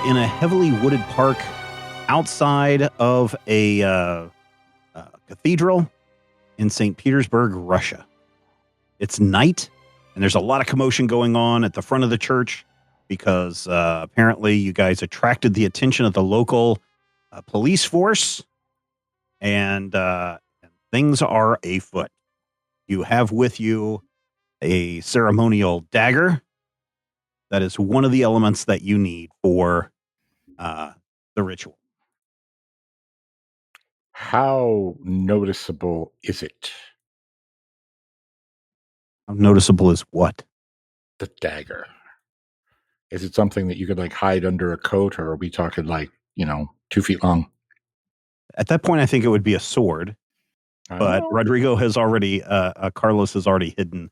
in a heavily wooded park outside of a cathedral in St. Petersburg, Russia. It's night, and there's a lot of commotion going on at the front of the church because apparently you guys attracted the attention of the local police force, and things are afoot. You have with you a ceremonial dagger. That is one of the elements that you need for the ritual. How noticeable is it? How noticeable is what? The dagger. Is it something that you could hide under a coat, or are we talking 2 feet long? At that point, I think it would be a sword. But Rodrigo has already, Carlos has already hidden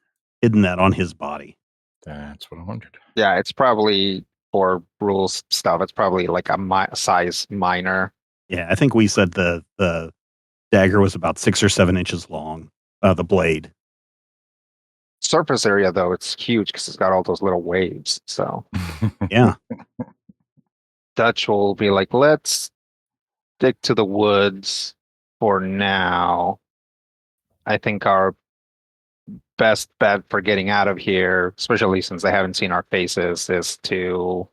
that on his body. That's what I wondered. Yeah, it's probably for rules stuff. It's probably like a size minor. Yeah, I think we said the dagger was about 6 or 7 inches long, the blade. Surface area, though, it's huge because it's got all those little waves. So, yeah. Dutch will be like, let's stick to the woods for now. I think our best bet for getting out of here, especially since they haven't seen our faces, is to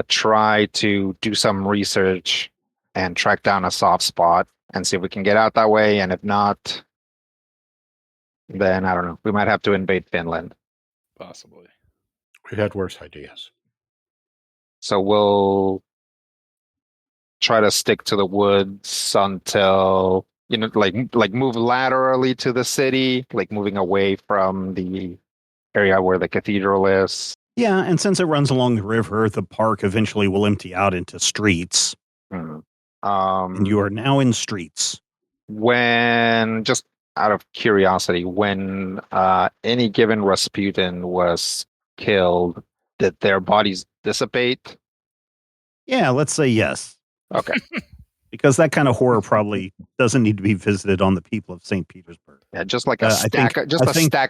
try to do some research and track down a soft spot and see if we can get out that way. And if not, then I don't know. We might have to invade Finland. Possibly. We had worse ideas. So we'll try to stick to the woods until, like move laterally to the city, like moving away from the area where the cathedral is. Yeah, and since it runs along the river, the park eventually will empty out into streets. And you are now in streets. When, just out of curiosity, when any given Rasputin was killed, did their bodies dissipate? Yeah, let's say yes. Okay. Because that kind of horror probably doesn't need to be visited on the people of St. Petersburg. Yeah, just like a stack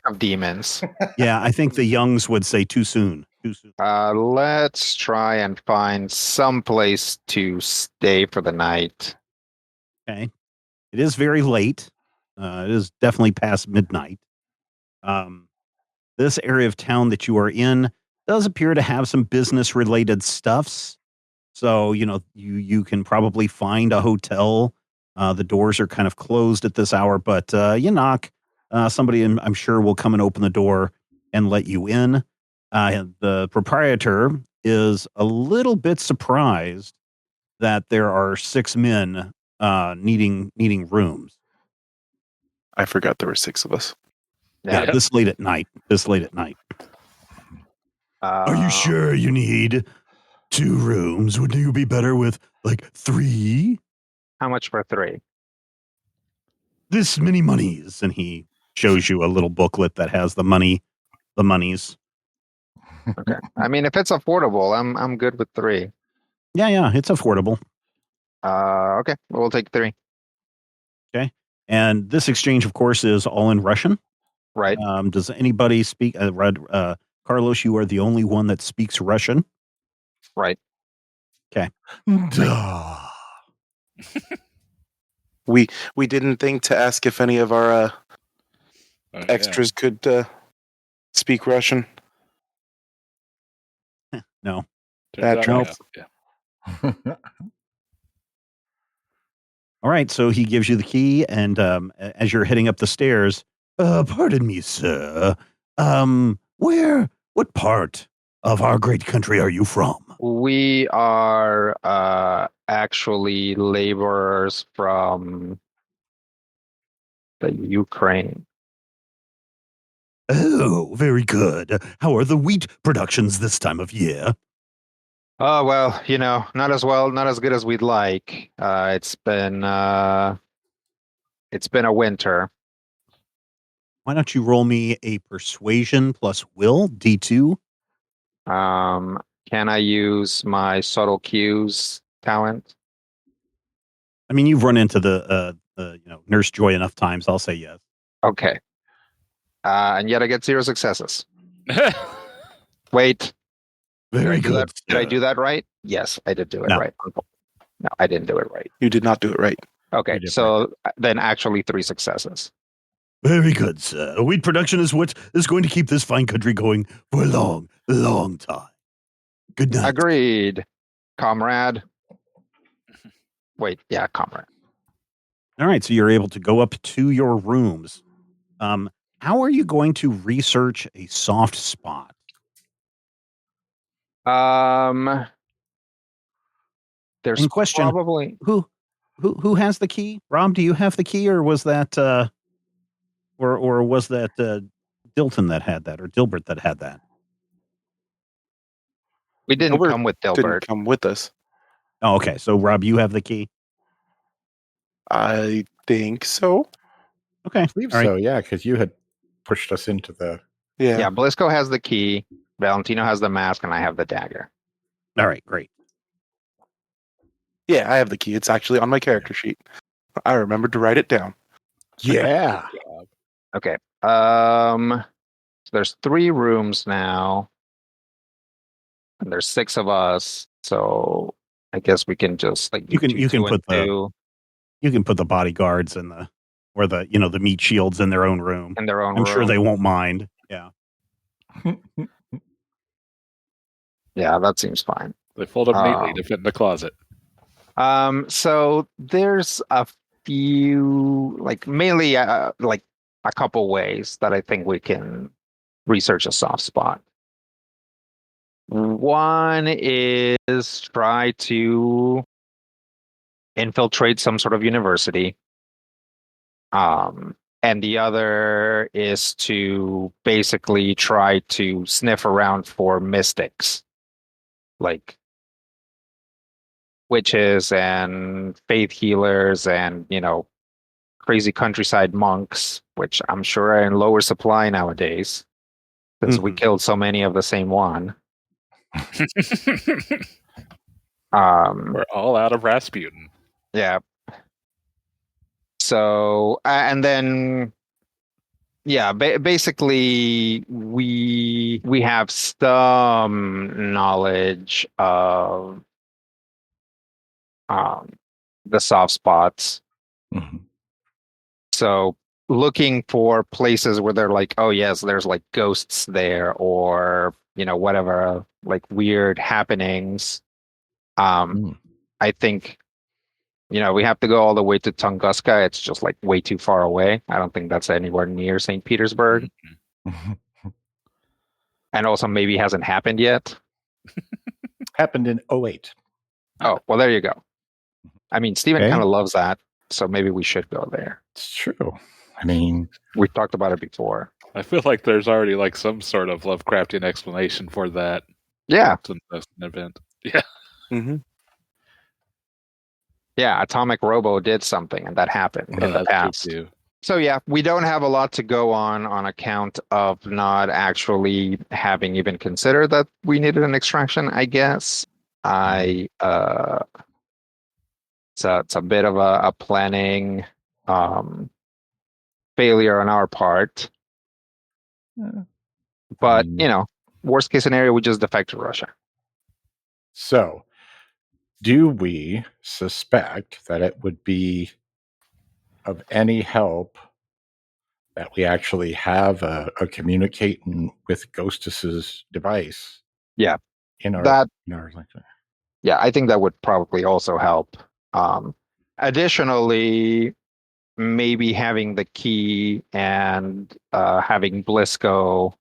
of demons. Yeah, I think the Youngs would say too soon. Too soon. Let's try and find some place to stay for the night. Okay. It is very late. It is definitely past midnight. This area of town that you are in does appear to have some business-related stuffs. So, you can probably find a hotel. The doors are kind of closed at this hour, but you knock. Somebody, I'm sure, will come and open the door and let you in. The proprietor is a little bit surprised that there are 6 men needing rooms. I forgot there were 6 of us. Yeah, this late at night. Are you sure you need 2 rooms? Would you be better with 3? How much for 3? This many monies. And he shows you a little booklet that has the monies. Okay. I mean, if it's affordable, I'm good with 3. Yeah, it's affordable. Okay, we'll take 3. Okay. And this exchange, of course, is all in Russian. Right. Does anybody speak? Carlos, you are the only one that speaks Russian. Right. Okay. We didn't think to ask if any of our extras could speak Russian. No. Nope. Yeah. All right, so he gives you the key, and as you're heading up the stairs, pardon me, sir. What part of our great country are you from? We are actually laborers from the Ukraine. Oh, very good. How are the wheat productions this time of year? Oh, well, not as good as we'd like. It's been a winter. Why don't you roll me a persuasion plus will, D2? Can I use my subtle cues talent? I mean, you've run into the Nurse Joy enough times. I'll say yes. Okay. And yet I get 0 successes. Wait. Very Did I do good. that- Did I do that right? Yes, I did do it No. right. No, I didn't do it right. You did not do it right. Okay, You did so then actually 3 successes. Very good, sir. Wheat production is what is going to keep this fine country going for a long, long time. Good night. Agreed, comrade. Wait, yeah, comrade. All right, so you're able to go up to your rooms. How are you going to research a soft spot? There's In question, probably who has the key? Rob, do you have the key, or was that or was that Dilton that had that, or Dilbert that had that? we didn't Dilbert come with Didn't Dilbert. come with us. Oh, okay. So Rob, you have the key. I think so. Okay, I believe all right. so, yeah, because you had pushed us into the. Yeah, Blisco has the key. Valentino has the mask, and I have the dagger. All right, great. Yeah, I have the key. It's actually on my character sheet. I remembered to write it down. Yeah. Okay. So there's 3 rooms now, and there's 6 of us. So I guess we can just like You can do 2 and put the 2 you can put the bodyguards and the meat shields in their own room. in their own I'm room. sure they won't mind. Yeah. Yeah, that seems fine. They fold up neatly to fit in the closet. So there's a few, like mainly like a couple ways that I think we can research a soft spot. One is try to infiltrate some sort of university. And the other is to basically try to sniff around for mystics, like witches and faith healers and, crazy countryside monks, which I'm sure are in lower supply nowadays since we Mhm. killed so many of the same one. Um, We're all out of Rasputin. yeah. So, and then, yeah, basically we have some knowledge of the soft spots. Mhm. So looking for places where they're like, oh yes, there's like ghosts there, or whatever, like weird happenings. Mm. I think we have to go all the way to Tunguska. It's just like way too far away. I don't think that's anywhere near St. Petersburg, and also maybe hasn't happened yet. Happened in 08. Oh, well, there you go. I mean, Steven Okay. kind of loves that, so maybe we should go there. It's true. I mean, We talked about it before. I feel like there's already like some sort of Lovecraftian explanation for that. Yeah, It's an event. Yeah. Mm-hmm. yeah. Atomic Robo did something, and that happened in the That's past. true too. So yeah, we don't have a lot to go on account of not actually having even considered that we needed an extraction, I guess. It's a bit of a planning failure on our part. But, worst case scenario, we just defect to Russia. so do we suspect that it would be of any help that we actually have a communicating with Ghostus's device? Yeah. In our, That like that. Yeah, I think that would probably also help. Additionally, maybe having the key and having Blisco,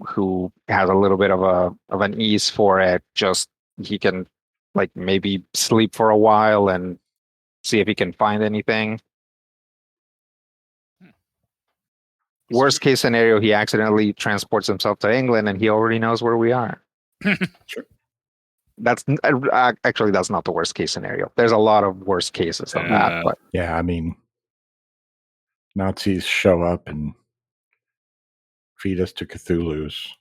who has a little bit of an ease for it, just he can like maybe sleep for a while and see if he can find anything. Worst case scenario, he accidentally transports himself to England and he already knows where we are. Sure. That's actually that's not the worst case scenario. There's a lot of worst cases than that. But Yeah, I mean, Nazis show up and feed us to Cthulhu's.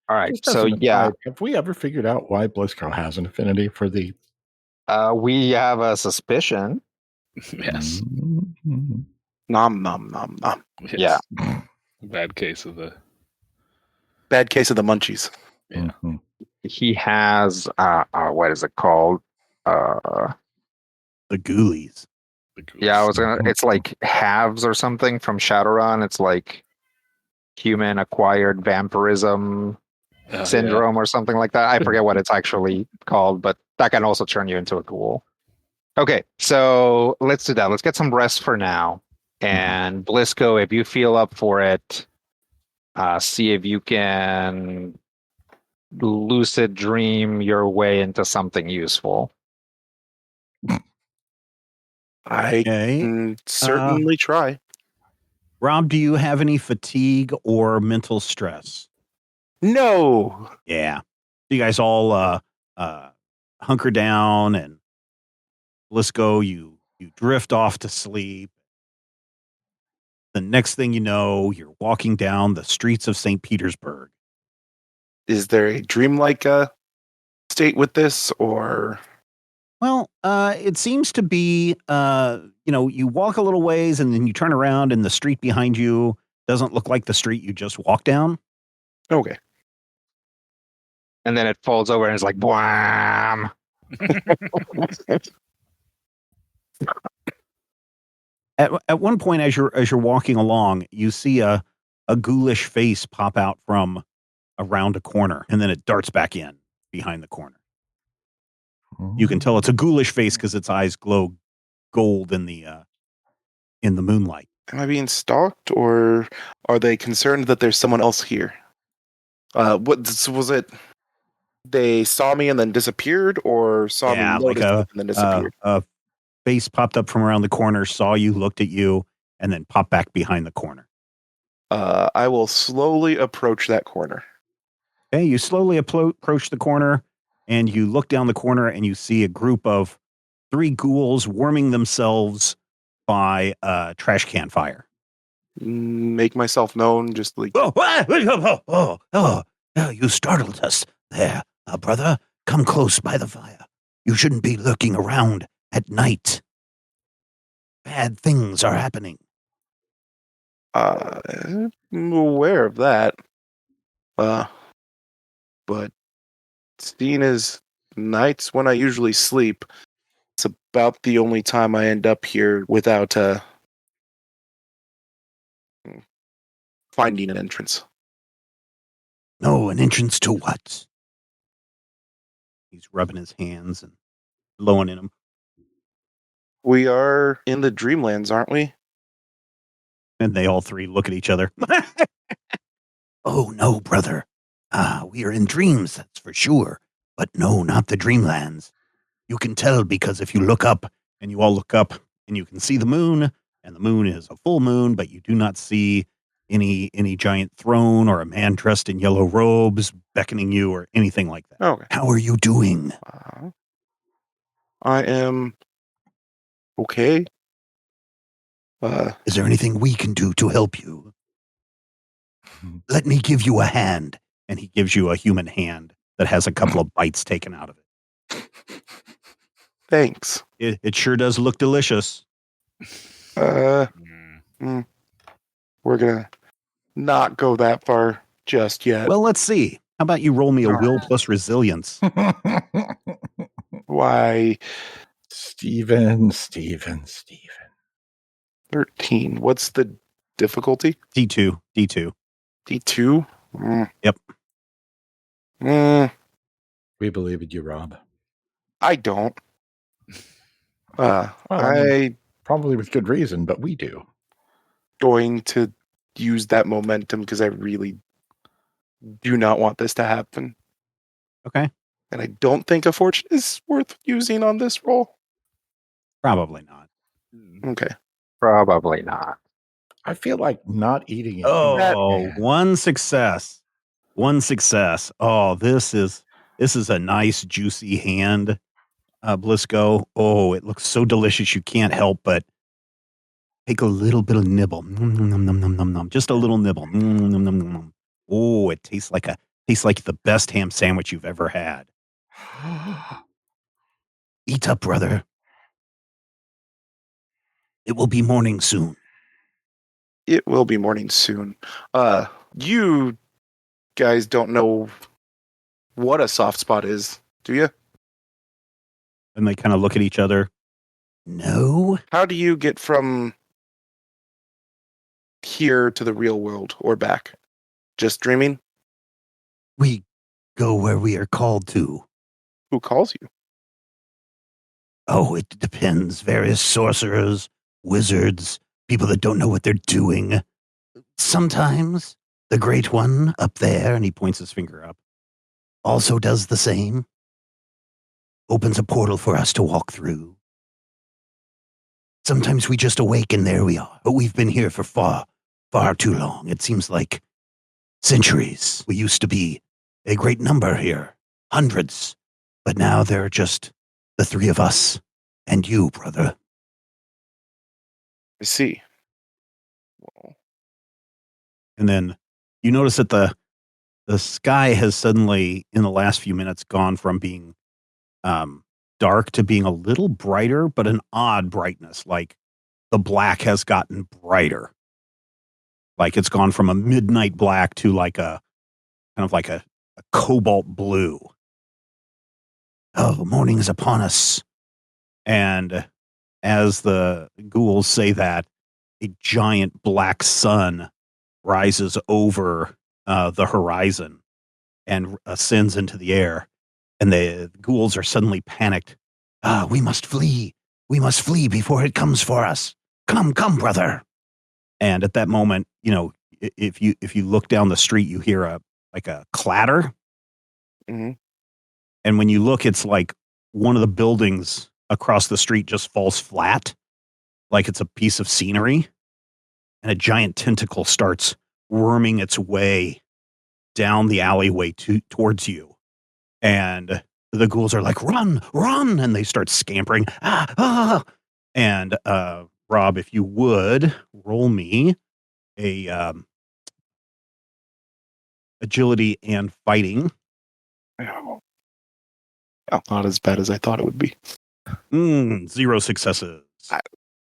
all right, Just so as an yeah, aside, have we ever figured out why Blisco has an affinity for the? we have a suspicion. Yes. Mhm. Nom nom nom nom. Yes. Yeah. Bad case of the. Bad case of the munchies. Yeah. Mhm. He has what is it called? Uh, The ghoulies. The goose. yeah, I was gonna. It's like halves or something from Shadowrun. It's like human acquired vampirism Oh, syndrome or something like that. I forget what it's actually called, but that can also turn you into a ghoul. Okay, so let's do that. Let's get some rest for now. And Blisco, if you feel up for it, see if you can lucid dream your way into something useful. I Okay. can certainly try. Rob, do you have any fatigue or mental stress? No. Yeah. You guys all hunker down, and Blisco, you drift off to sleep. The next thing you know, you're walking down the streets of St. Petersburg. Is there a dreamlike state with this, or Well, it seems to be, you walk a little ways and then you turn around and the street behind you doesn't look like the street you just walked down. okay? And then it folds over and it's like, bwam. At one point, as you're walking along, you see a ghoulish face pop out from around a corner, and then it darts back in behind the corner. You can tell it's a ghoulish face because its eyes glow gold in the moonlight. Am I being stalked, or are they concerned that there's someone else here? What was it? They saw me and then disappeared, or saw me Yeah, like notice it and then disappeared? a face popped up from around the corner, saw you, looked at you, and then popped back behind the corner. I will slowly approach that corner. Okay, you slowly approach the corner, and you look down the corner, and you see a group of 3 ghouls warming themselves by a trash can fire. Make myself known, just like You startled us there, brother. Come close by the fire. You shouldn't be lurking around at night. Bad things are happening. I'm aware of that. But seeing as nights when I usually sleep, it's about the only time I end up here without finding an entrance. No, an entrance to what? He's rubbing his hands and blowing in them. We are in the Dreamlands, aren't we? And they all 3 look at each other. Oh, no, brother. We are in dreams, that's for sure. But no, not the Dreamlands. You can tell because if you look up, and you all look up, and you can see the moon, and the moon is a full moon, but you do not see any giant throne or a man dressed in yellow robes beckoning you or anything like that. Okay. How are you doing? I am okay. Is there anything we can do to help you? Let me give you a hand. And he gives you a human hand that has a couple of bites taken out of it. Thanks. It sure does look delicious. We're gonna not go that far just yet. Well, let's see. How about you roll me a will plus resilience? Why, Steven. 13. What's the difficulty? D2. D2? Yep. We believe in you, Rob. I don't. Well, I probably with good reason, but we do. going to use that momentum because I really do not want this to happen. Okay. And I don't think a fortune is worth using on this roll. Probably not. Okay. Probably not. I feel like not eating it. Oh, one success. Oh, this is a nice juicy hand, Blisco. Oh, it looks so delicious you can't help but take a little bit of nibble. Just a little nibble. Oh, it tastes like the best ham sandwich you've ever had. Eat up, brother. It will be morning soon. It will be morning soon. You guys don't know what a soft spot is, do you? And they kind of look at each other. No. How do you get from here to the real world or back? Just dreaming? We go where we are called to. Who calls you? Oh, it depends. Various sorcerers, wizards, people that don't know what they're doing. Sometimes the Great One up there, and he points his finger up, also does the same. Opens a portal for us to walk through. Sometimes we just awake and there we are. But we've been here for far, far too long. It seems like centuries. We used to be a great number here, hundreds. But now there are just the three of us and you, brother. I see. Well, And then you notice that the sky has suddenly, in the last few minutes, gone from being dark to being a little brighter, but an odd brightness. Like the black has gotten brighter. Like it's gone from a midnight black to like a kind of like a cobalt blue. Oh, morning is upon us. And as the ghouls say that, a giant black sun rises over the horizon and ascends into the air. And the ghouls are suddenly panicked. We must flee. We must flee before it comes for us. Come, brother. And at that moment, you know, if you look down the street, you hear a clatter. Mm-hmm. And when you look, it's like one of the buildings across the street just falls flat, like it's a piece of scenery. And a giant tentacle starts worming its way down the alleyway towards you. And the ghouls are like, run, and they start scampering. And Rob, if you would, roll me a agility and fighting. Oh, not as bad as I thought it would be. 0 successes.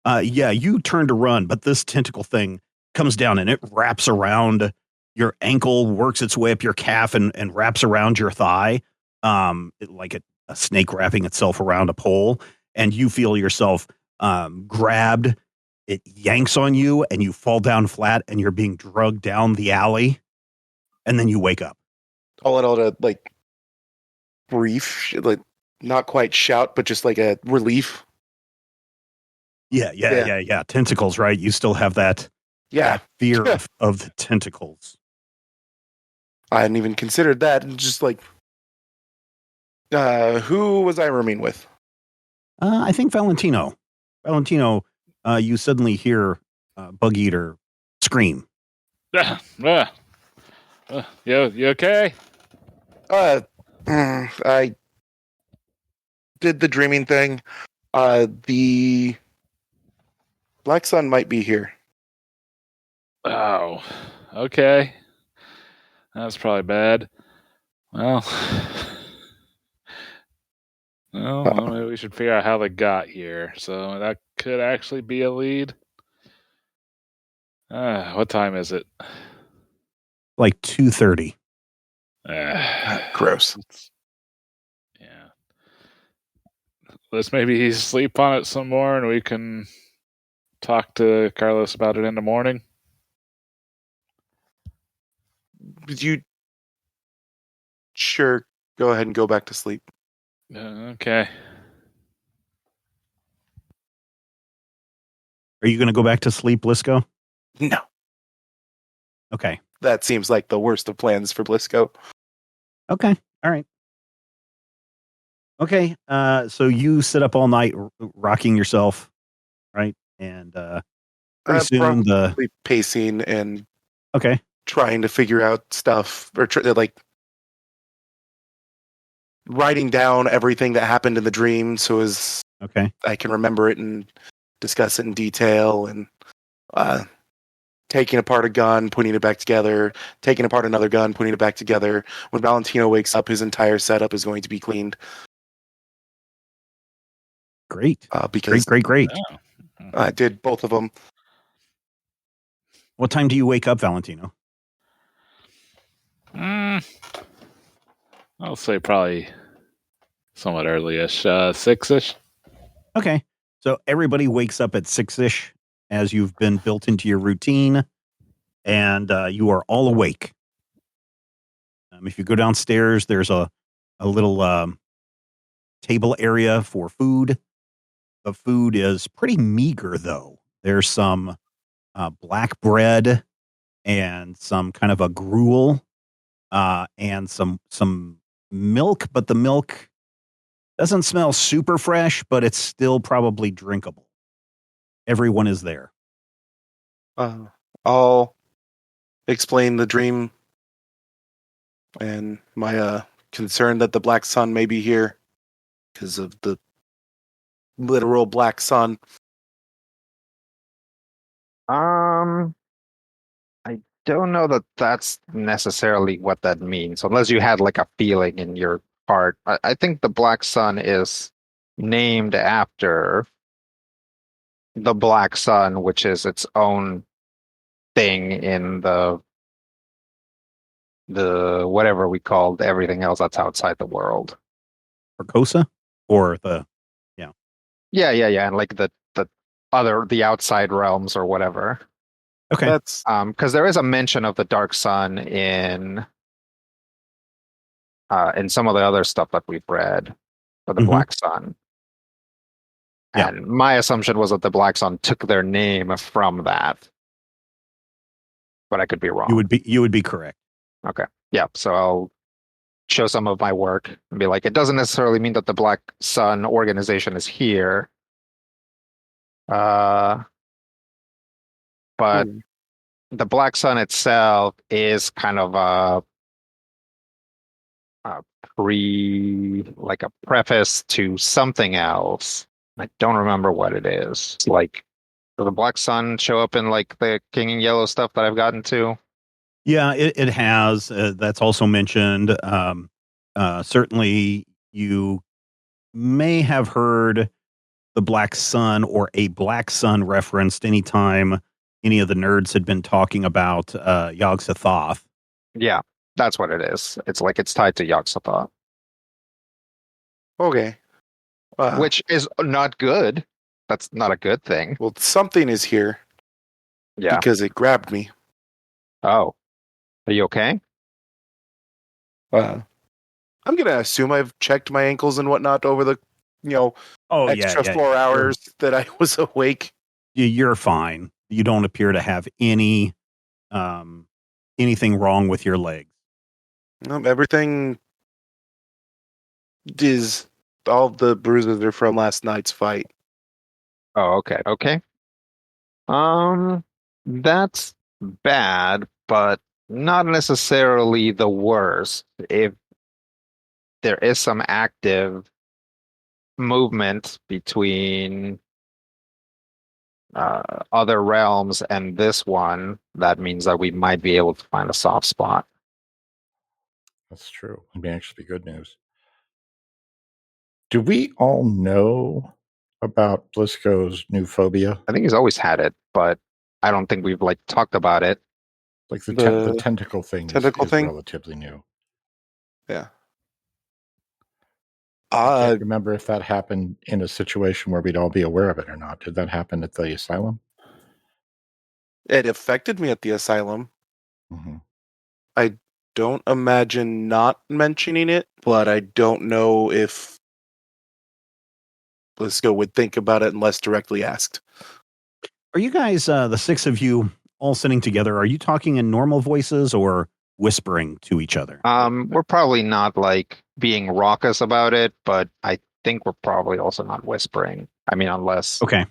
Yeah, you turn to run, but this tentacle thing comes down and it wraps around your ankle, works its way up your calf and wraps around your thigh. Like a snake wrapping itself around a pole, and you feel yourself grabbed. It yanks on you, and you fall down flat, and you're being drugged down the alley, and then you wake up. All in all, to like brief, like not quite shout, but just like a relief. Yeah. Tentacles, right? You still have that fear of the tentacles. I hadn't even considered that. And just like, who was I rooming with? I think Valentino. You suddenly hear Bug Eater scream. You okay? I did the dreaming thing. The Black Sun might be here. Oh, okay. That's probably bad. Well, maybe we should figure out how they got here. So that could actually be a lead. What time is it? Like 2:30. Gross. Yeah. Let's maybe sleep on it some more and we can talk to Carlos about it in the morning. Sure, go ahead and go back to sleep. Okay. Are you going to go back to sleep, Blisco? No. Okay. That seems like the worst of plans for Blisco. Okay. All right. Okay. So you sit up all night rocking yourself, right? And pretty soon probably pacing and trying to figure out stuff, or like writing down everything that happened in the dream, so as I can remember it and discuss it in detail, and taking apart a gun, putting it back together, taking apart another gun, putting it back together. When Valentino wakes up, his entire setup is going to be cleaned. Great. Because Great. I did both of them. What time do you wake up, Valentino? I'll say probably somewhat early-ish, 6-ish. Okay. So everybody wakes up at 6-ish as you've been built into your routine, and you are all awake. If you go downstairs, there's a little table area for food. The food is pretty meager, though. There's some black bread and some kind of a gruel and some milk, but the milk doesn't smell super fresh, but it's still probably drinkable. Everyone is there. I'll explain the dream and my concern that the Black Sun may be here because of the literal Black Sun. I don't know that that's necessarily what that means, unless you had like a feeling in your heart. I think the Black Sun is named after the Black Sun, which is its own thing in the whatever we called everything else that's outside the world. Carcosa or the Yeah, and like the outside realms or whatever. okay. That's Because there is a mention of the Dark Sun in some of the other stuff that we've read for the Mhm. Black Sun. Yeah. And my assumption was that the Black Sun took their name from that. But I could be wrong. You would be correct. Okay. Yeah. So I'll show some of my work and be like, it doesn't necessarily mean that the Black Sun organization is here. But the Black Sun itself is kind of a preface to something else. I don't remember what it is. It's like, does the Black Sun show up in like the King in Yellow stuff that I've gotten to? Yeah, it has. That's also mentioned. Certainly, you may have heard the Black Sun or a Black Sun referenced anytime any of the nerds had been talking about Yog-Sothoth. Yeah, that's what it is. It's like it's tied to Yog-Sothoth, okay. which is not good. That's not a good thing. Well, something is here Yeah. because it grabbed me. Oh, are you okay? I'm gonna assume I've checked my ankles and whatnot over the extra 4 hours that I was awake. You're fine. You don't appear to have any anything wrong with your legs. Everything is all the bruises are from last night's fight. Oh, okay. Okay. That's bad, but not necessarily the worst. If there is some active movement between other realms and this one, that means that we might be able to find a soft spot. That's true. It'd actually be good news. Do we all know about Blisco's new phobia? I think he's always had it, but I don't think we've like talked about it. Like the The tentacle thing tentacle is thing? relatively new. Yeah. I can't remember if that happened in a situation where we'd all be aware of it or not. Did that happen at the asylum? It affected me at the asylum. Mm-hmm. I don't imagine not mentioning it, but I don't know if Blisco would think about it unless directly asked. Are you guys, the six of you, all sitting together? Are you talking in normal voices or whispering to each other? We're probably not like being raucous about it, but I think we're probably also not whispering. I mean, unless Okay.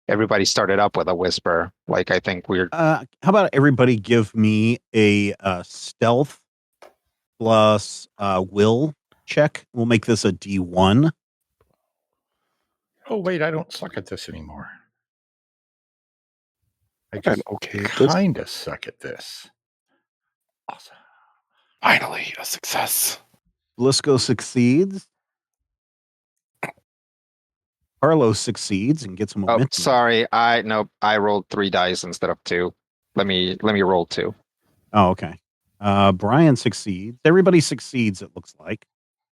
everybody started up with a whisper. Like I think we're. How about everybody give me a stealth plus will check? We'll make this a D1. Oh, wait, I don't suck at this anymore. I I'm just okay at this. kind of suck at this. Awesome. Finally, a success. Blisco succeeds. Carlos succeeds and gets some Oh, momentum. sorry. I rolled 3 dice instead of 2. Let me roll 2. Oh, okay. Brian succeeds. Everybody succeeds, it looks like.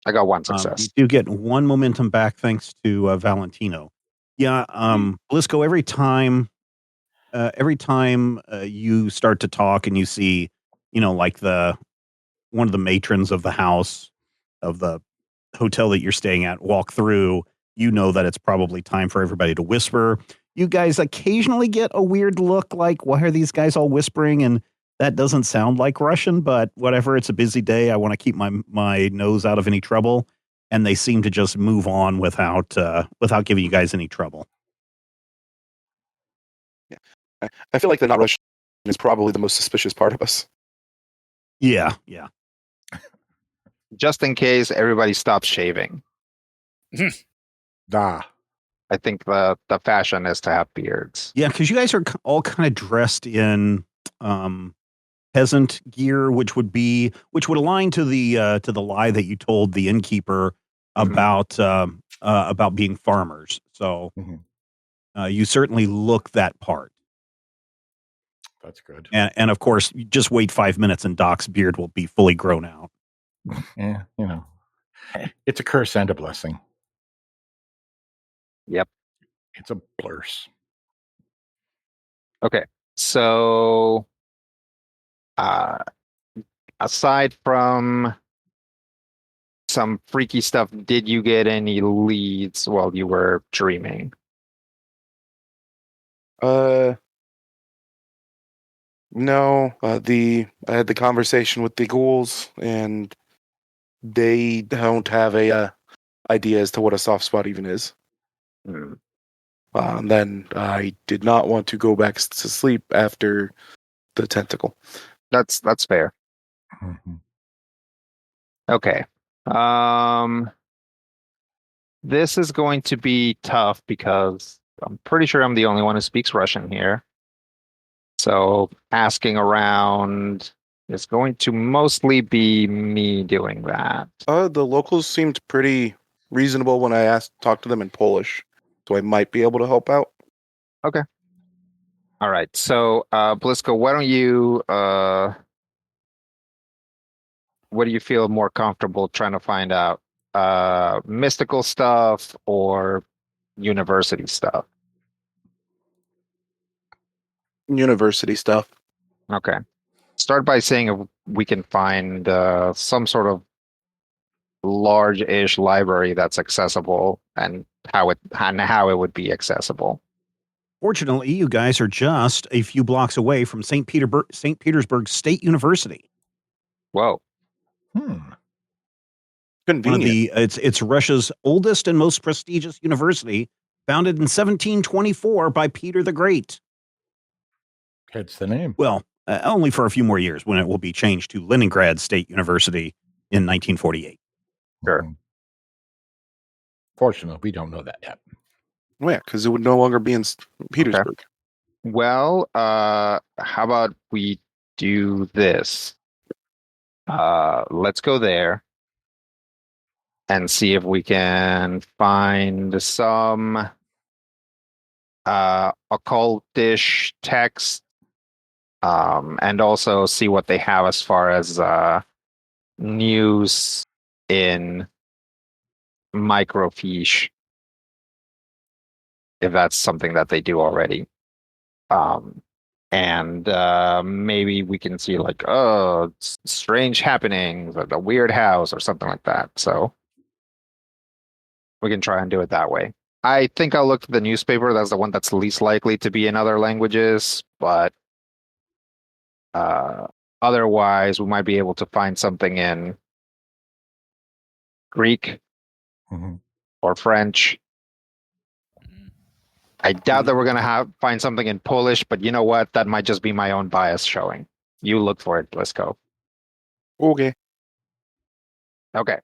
I got one You success. do get one momentum back thanks to Valentino. Yeah, Blisco, every time you start to talk and you see, like one of the matrons of the house of the hotel that you're staying at walk through, you know that it's probably time for everybody to whisper. You guys occasionally get a weird look like, why are these guys all whispering? And that doesn't sound like Russian, but whatever. It's a busy day. I want to keep my nose out of any trouble. And they seem to just move on without giving you guys any trouble. I feel like the not Russian is probably the most suspicious part of us. Yeah. Just in case everybody stops shaving. Da. I think the fashion is to have beards. Yeah, because you guys are all kind of dressed in peasant gear, which would align to the lie that you told the innkeeper about being farmers. So you certainly look that part. That's good. And of course, you just wait 5 minutes and Doc's beard will be fully grown out. Yeah, it's a curse and a blessing. Yep. It's a blurse. Okay. So aside from some freaky stuff, did you get any leads while you were dreaming? No. I had the conversation with the ghouls, and they don't have a idea as to what a soft spot even is. Then I did not want to go back to sleep after the tentacle. That's fair. Okay. This is going to be tough because I'm pretty sure I'm the only one who speaks Russian here. So asking around is going to mostly be me doing that. The locals seemed pretty reasonable when I talked to them in Polish, so I might be able to help out. Okay. All right. So, Blisco, why don't you, what do you feel more comfortable trying to find out? Mystical stuff or university stuff? University stuff. Okay. Start by saying if we can find some sort of large-ish library that's accessible and how it would be accessible. Fortunately, you guys are just a few blocks away from St. Petersburg State University. Whoa. Convenient. It's Russia's oldest and most prestigious university, founded in 1724 by Peter the Great. Hence the name. Well, only for a few more years, when it will be changed to Leningrad State University in 1948. Sure. Fortunately, we don't know that yet. Well, yeah, because it would no longer be in Petersburg. Okay. Well, how about we do this? Let's go there and see if we can find some occultish text, and also see what they have as far as news in microfiche, if that's something that they do already. And maybe we can see like, strange happenings or the weird house or something like that. So we can try and do it that way. I think I'll look at the newspaper. That's the one that's least likely to be in other languages, but otherwise we might be able to find something in Greek or French. I doubt that we're going to find something in Polish, but you know what? That might just be my own bias showing. You look for it, Blisco. Okay. Okay.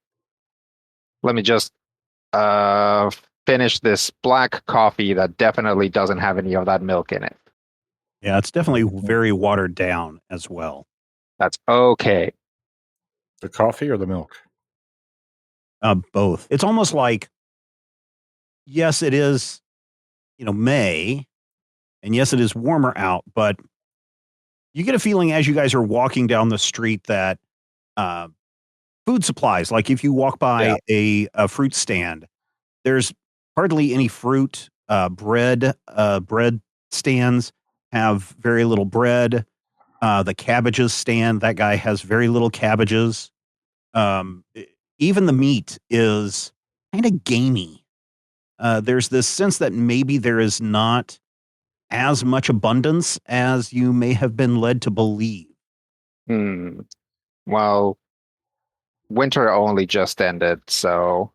Let me just finish this black coffee that definitely doesn't have any of that milk in it. Yeah, it's definitely very watered down as well. That's okay. The coffee or the milk? Both. It's almost like, yes, it is, May, and yes, it is warmer out, but you get a feeling as you guys are walking down the street that food supplies. Like if you walk by a fruit stand, there's hardly any fruit. Bread stands have very little bread. The cabbages stand, that guy has very little cabbages. Even the meat is kind of gamey. There's this sense that maybe there is not as much abundance as you may have been led to believe. Well, winter only just ended, so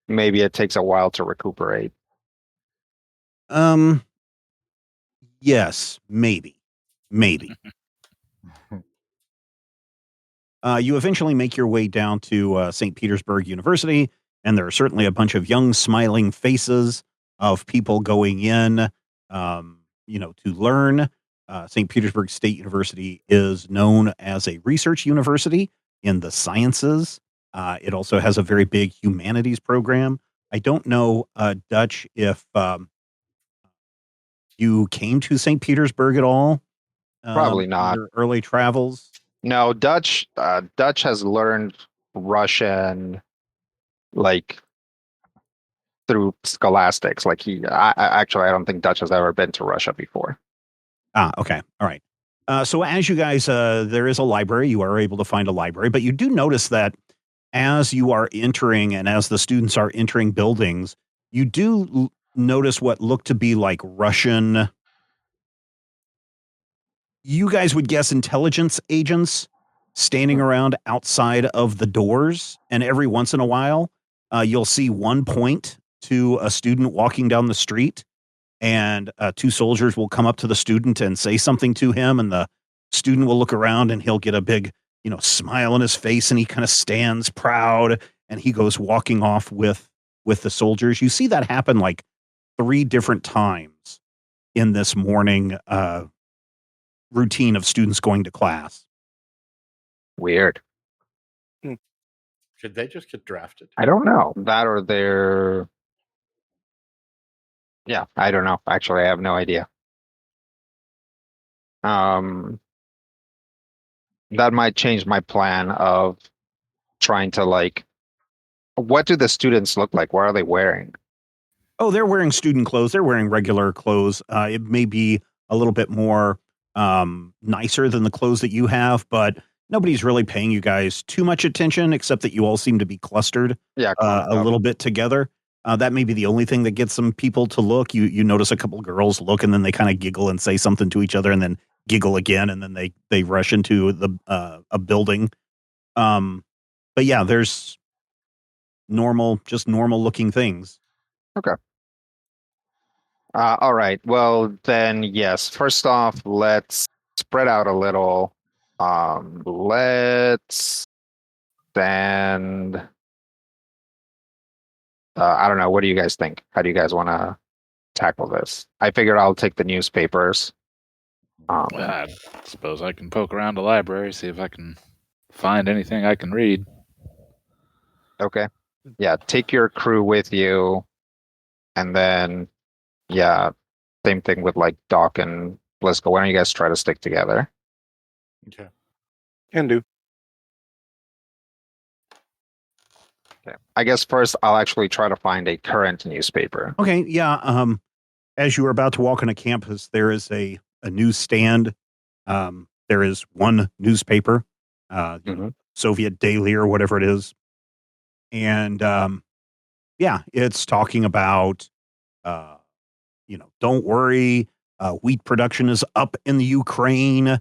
maybe it takes a while to recuperate. Yes, maybe. You eventually make your way down to St. Petersburg University, and there are certainly a bunch of young, smiling faces of people going in, to learn. St. Petersburg State University is known as a research university in the sciences. It also has a very big humanities program. I don't know, Dutch, if you came to St. Petersburg at all. Probably in not. your early travels. No, Dutch has learned Russian like through scholastics. Like I don't think Dutch has ever been to Russia before. Okay. All right. So as you guys, there is a library. You are able to find a library, but you do notice that as you are entering and as the students are entering buildings, you do notice what look to be like Russian. You guys would guess intelligence agents standing around outside of the doors. And every once in a while, you'll see one point to a student walking down the street, and two soldiers will come up to the student and say something to him. And the student will look around and he'll get a big, smile on his face, and he kind of stands proud, and he goes walking off with the soldiers. You see that happen like 3 different times in this morning routine of students going to class. Weird. Should they just get drafted? I don't know. That or they're... Yeah, I don't know. Actually, I have no idea. That might change my plan of trying to what do the students look like? What are they wearing? Oh, they're wearing student clothes. They're wearing regular clothes. It may be a little bit more nicer than the clothes that you have, but nobody's really paying you guys too much attention, except that you all seem to be clustered a little bit together. That may be the only thing that gets some people to look. You notice a couple girls look, and then they kind of giggle and say something to each other, and then giggle again, and then they rush into a building. But yeah, there's just normal looking things. Okay. All right. Well, then, yes. First off, let's spread out a little. Let's stand. I don't know. What do you guys think? How do you guys want to tackle this? I figured I'll take the newspapers. I suppose I can poke around the library, see if I can find anything I can read. Okay. Yeah, take your crew with you, and then same thing with Doc and Blisco. Why don't you guys try to stick together? Okay. Can do. Okay. I guess first I'll actually try to find a current newspaper. Okay, yeah. As you are about to walk on a campus, there is a newsstand. There is one newspaper, Soviet Daily or whatever it is. And it's talking about, don't worry, wheat production is up in the Ukraine,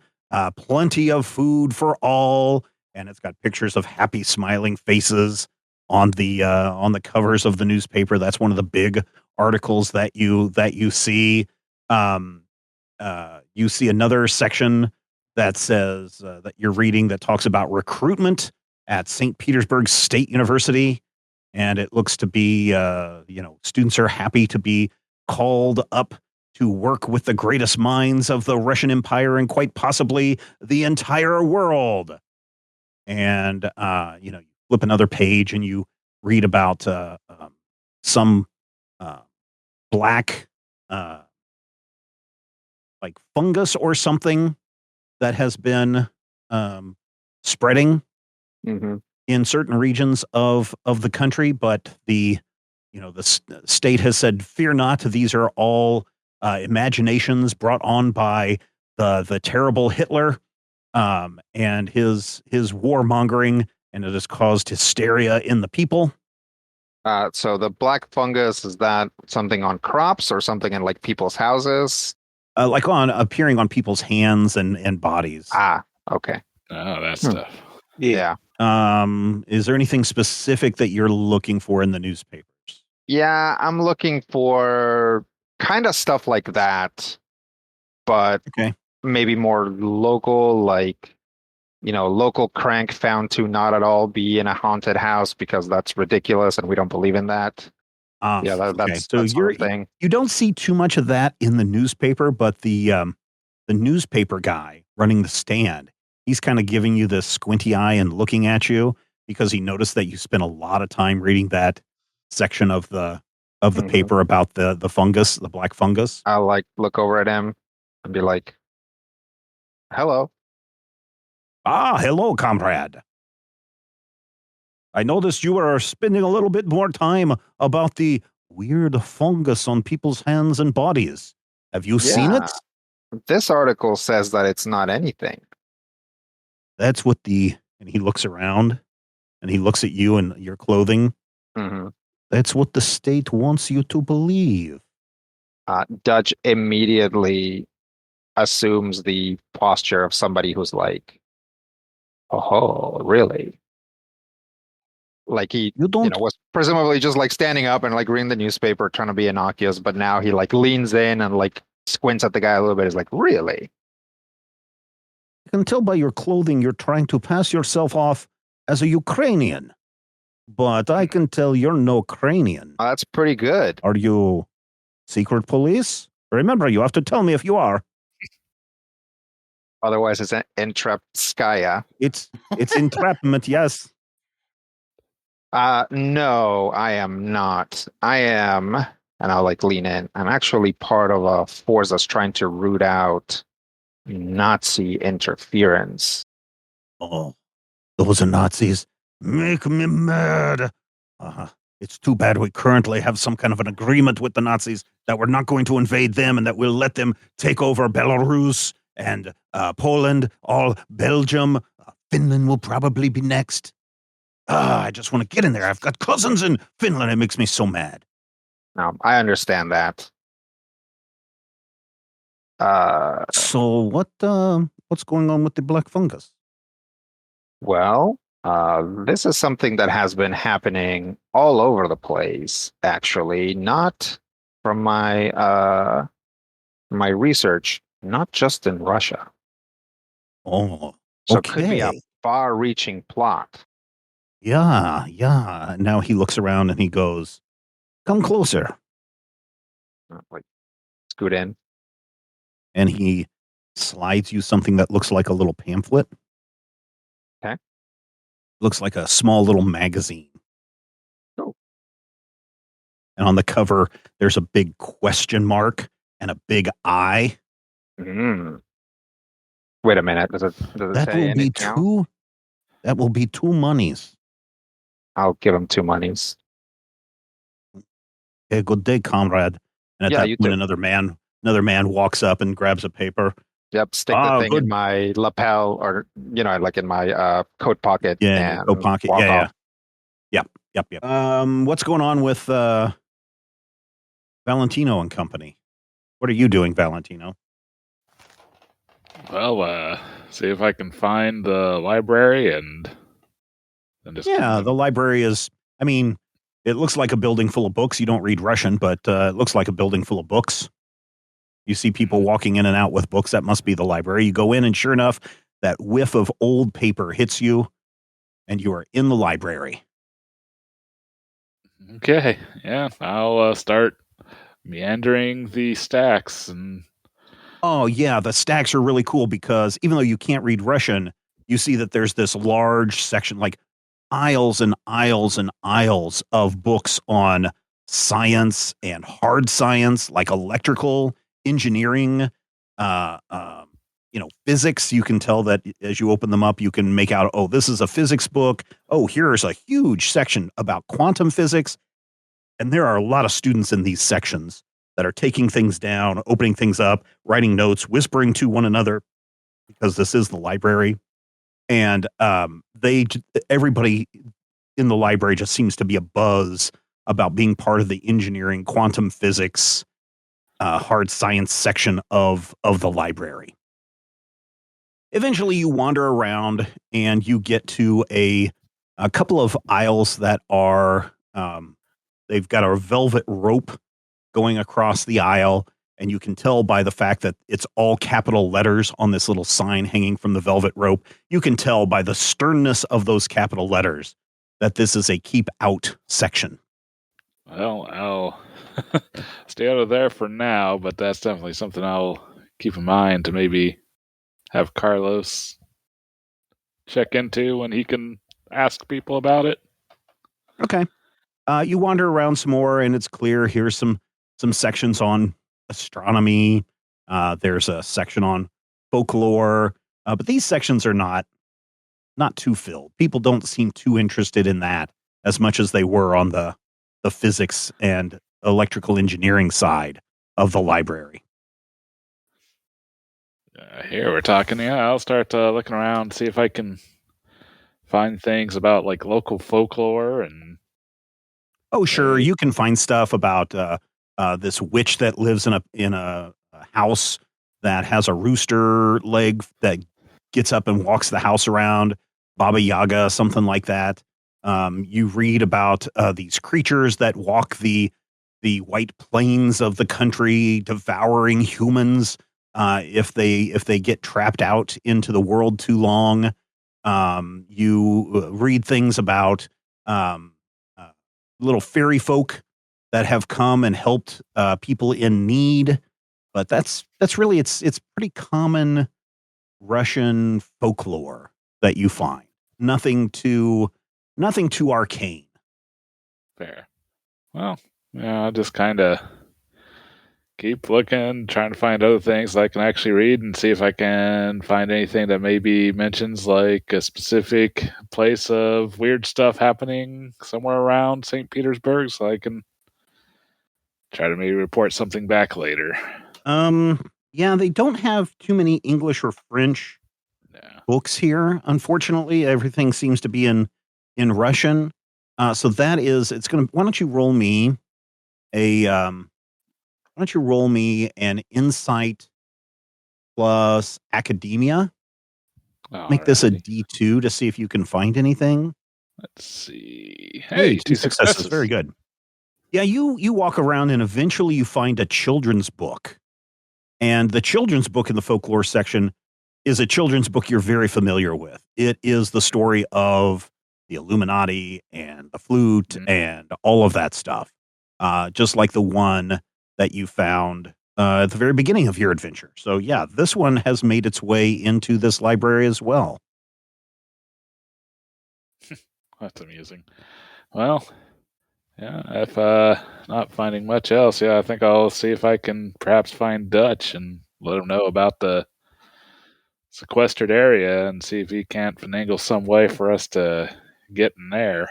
plenty of food for all. And it's got pictures of happy, smiling faces on the covers of the newspaper. That's one of the big articles that you see. You see another section that says that you're reading that talks about recruitment at St. Petersburg State University. And it looks to be, students are happy to be called up to work with the greatest minds of the Russian Empire and quite possibly the entire world. And, you flip another page and you read about some black fungus or something that has been spreading Mm-hmm. in certain regions of the country, but the state has said, fear not, these are all imaginations brought on by the terrible Hitler and his warmongering, and it has caused hysteria in the people. So the black fungus, is that something on crops or something in like people's houses? Like appearing on people's hands and bodies. Ah, okay. Oh, that stuff. Yeah. Is there anything specific that you're looking for in the newspapers? Yeah, I'm looking for kind of stuff like that, but Okay. maybe more local, like, local crank found to not at all be in a haunted house because that's ridiculous and we don't believe in that. Yeah, Okay. that's So that sort of thing. you don't see too much of that in the newspaper, but the newspaper guy running the stand, he's kind of giving you this squinty eye and looking at you because he noticed that you spent a lot of time reading that section of the Mhm. paper about the fungus, the black fungus. I'll like look over at him and be like, hello. Ah, hello, comrade. I noticed you are spending a little bit more time about the weird fungus on people's hands and bodies. Have you seen it? Yeah. This article says that it's not anything. That's what and he looks around and he looks at you and your clothing. Mm-hmm. That's what the state wants you to believe. Dutch immediately assumes the posture of somebody who's like, oh, really? Like he, You don't was presumably just like standing up and like reading the newspaper, trying to be innocuous, but now he like leans in and like squints at the guy a little bit. Is like, really? You can tell by your clothing you're trying to pass yourself off as a Ukrainian. But I can tell you're no Ukrainian. Oh, that's pretty good. Are you secret police? Remember, you have to tell me if you are. Otherwise, it's an entrapskaya. It's entrapment, yes. No, I am not. I am, and I'll like lean in. I'm actually part of a force that's trying to root out Nazi interference. Oh, those are Nazis. Make me mad. It's too bad we currently have some kind of an agreement with the Nazis that we're not going to invade them and that we'll let them take over Belarus and Poland, all Belgium. Finland will probably be next. I just want to get in there. I've got cousins in Finland. It makes me so mad. No, I understand that. So what's going on with the black fungus? Well, this is something that has been happening all over the place, actually, not from my research, not just in Russia. Oh, So it could be a okay. far-reaching plot. Yeah. Now he looks around and he goes, come closer. Like, scoot in. And he slides you something that looks like a little pamphlet. Okay. Looks like a small little magazine. Oh. And on the cover, there's a big question mark and a big eye. Mm. Wait a minute. Does it That say will be anything else? two. That will be 2 monies. I'll give him 2 monies. Okay, good day, comrade. And at Yeah, that you point, too. another man walks up and grabs a paper. Yep, stick the thing good. in my lapel or, like in my coat pocket. Yeah, in and your coat pocket. walk Yeah. off. Yep. What's going on with Valentino and company? What are you doing, Valentino? Well, see if I can find the library and then just The library is, it looks like a building full of books. You don't read Russian, but it looks like a building full of books. You see people walking in and out with books. That must be the library. You go in, and sure enough, that whiff of old paper hits you, and you are in the library. Okay, yeah, I'll start meandering the stacks and. Oh, yeah, the stacks are really cool because even though you can't read Russian, you see that there's this large section, like aisles and aisles and aisles of books on science and hard science, like electrical engineering, physics. You can tell that as you open them up, you can make out, oh, this is a physics book. Oh, here's a huge section about quantum physics. And there are a lot of students in these sections that are taking things down, opening things up, writing notes, whispering to one another, because this is the library. And everybody in the library just seems to be a buzz about being part of the engineering, quantum physics, hard science section of the library. Eventually, you wander around and you get to a couple of aisles that are, they've got a velvet rope going across the aisle, and you can tell by the fact that it's all capital letters on this little sign hanging from the velvet rope. You can tell by the sternness of those capital letters that this is a keep out section. Well, I'll stay out of there for now, but that's definitely something I'll keep in mind to maybe have Carlos check into when he can ask people about it. Okay. You wander around some more, and it's clear here's some sections on astronomy. There's a section on folklore, but these sections are not too filled. People don't seem too interested in that as much as they were on the physics and electrical engineering side of the library. Here we're talking. Yeah, I'll start looking around, see if I can find things about like local folklore and. Oh, sure, you can find stuff about this witch that lives in a house that has a rooster leg that gets up and walks the house around, Baba Yaga, something like that. You read about these creatures that walk the white plains of the country, devouring humans if they get trapped out into the world too long. You read things about little fairy folk that have come and helped people in need, but that's really it's pretty common Russian folklore that you find. Nothing too arcane. Fair. Well, yeah, I'll just kind of keep looking, trying to find other things that I can actually read and see if I can find anything that maybe mentions like a specific place of weird stuff happening somewhere around St. Petersburg so I can try to maybe report something back later. Yeah, they don't have too many English or French books here. Unfortunately, everything seems to be in Russian. So why don't you roll me an insight plus academia? Make this a D2 to see if you can find anything. Let's see. Hey, 2 successes. Very good. Yeah, you walk around and eventually you find a children's book. And the children's book in the folklore section is a children's book you're very familiar with. It is the story of the Illuminati and the flute and all of that stuff. Just like the one that you found at the very beginning of your adventure. So yeah, this one has made its way into this library as well. That's amusing. Well, yeah, if not finding much else, yeah, I think I'll see if I can perhaps find Dutch and let him know about the sequestered area and see if he can't finagle some way for us to get in there.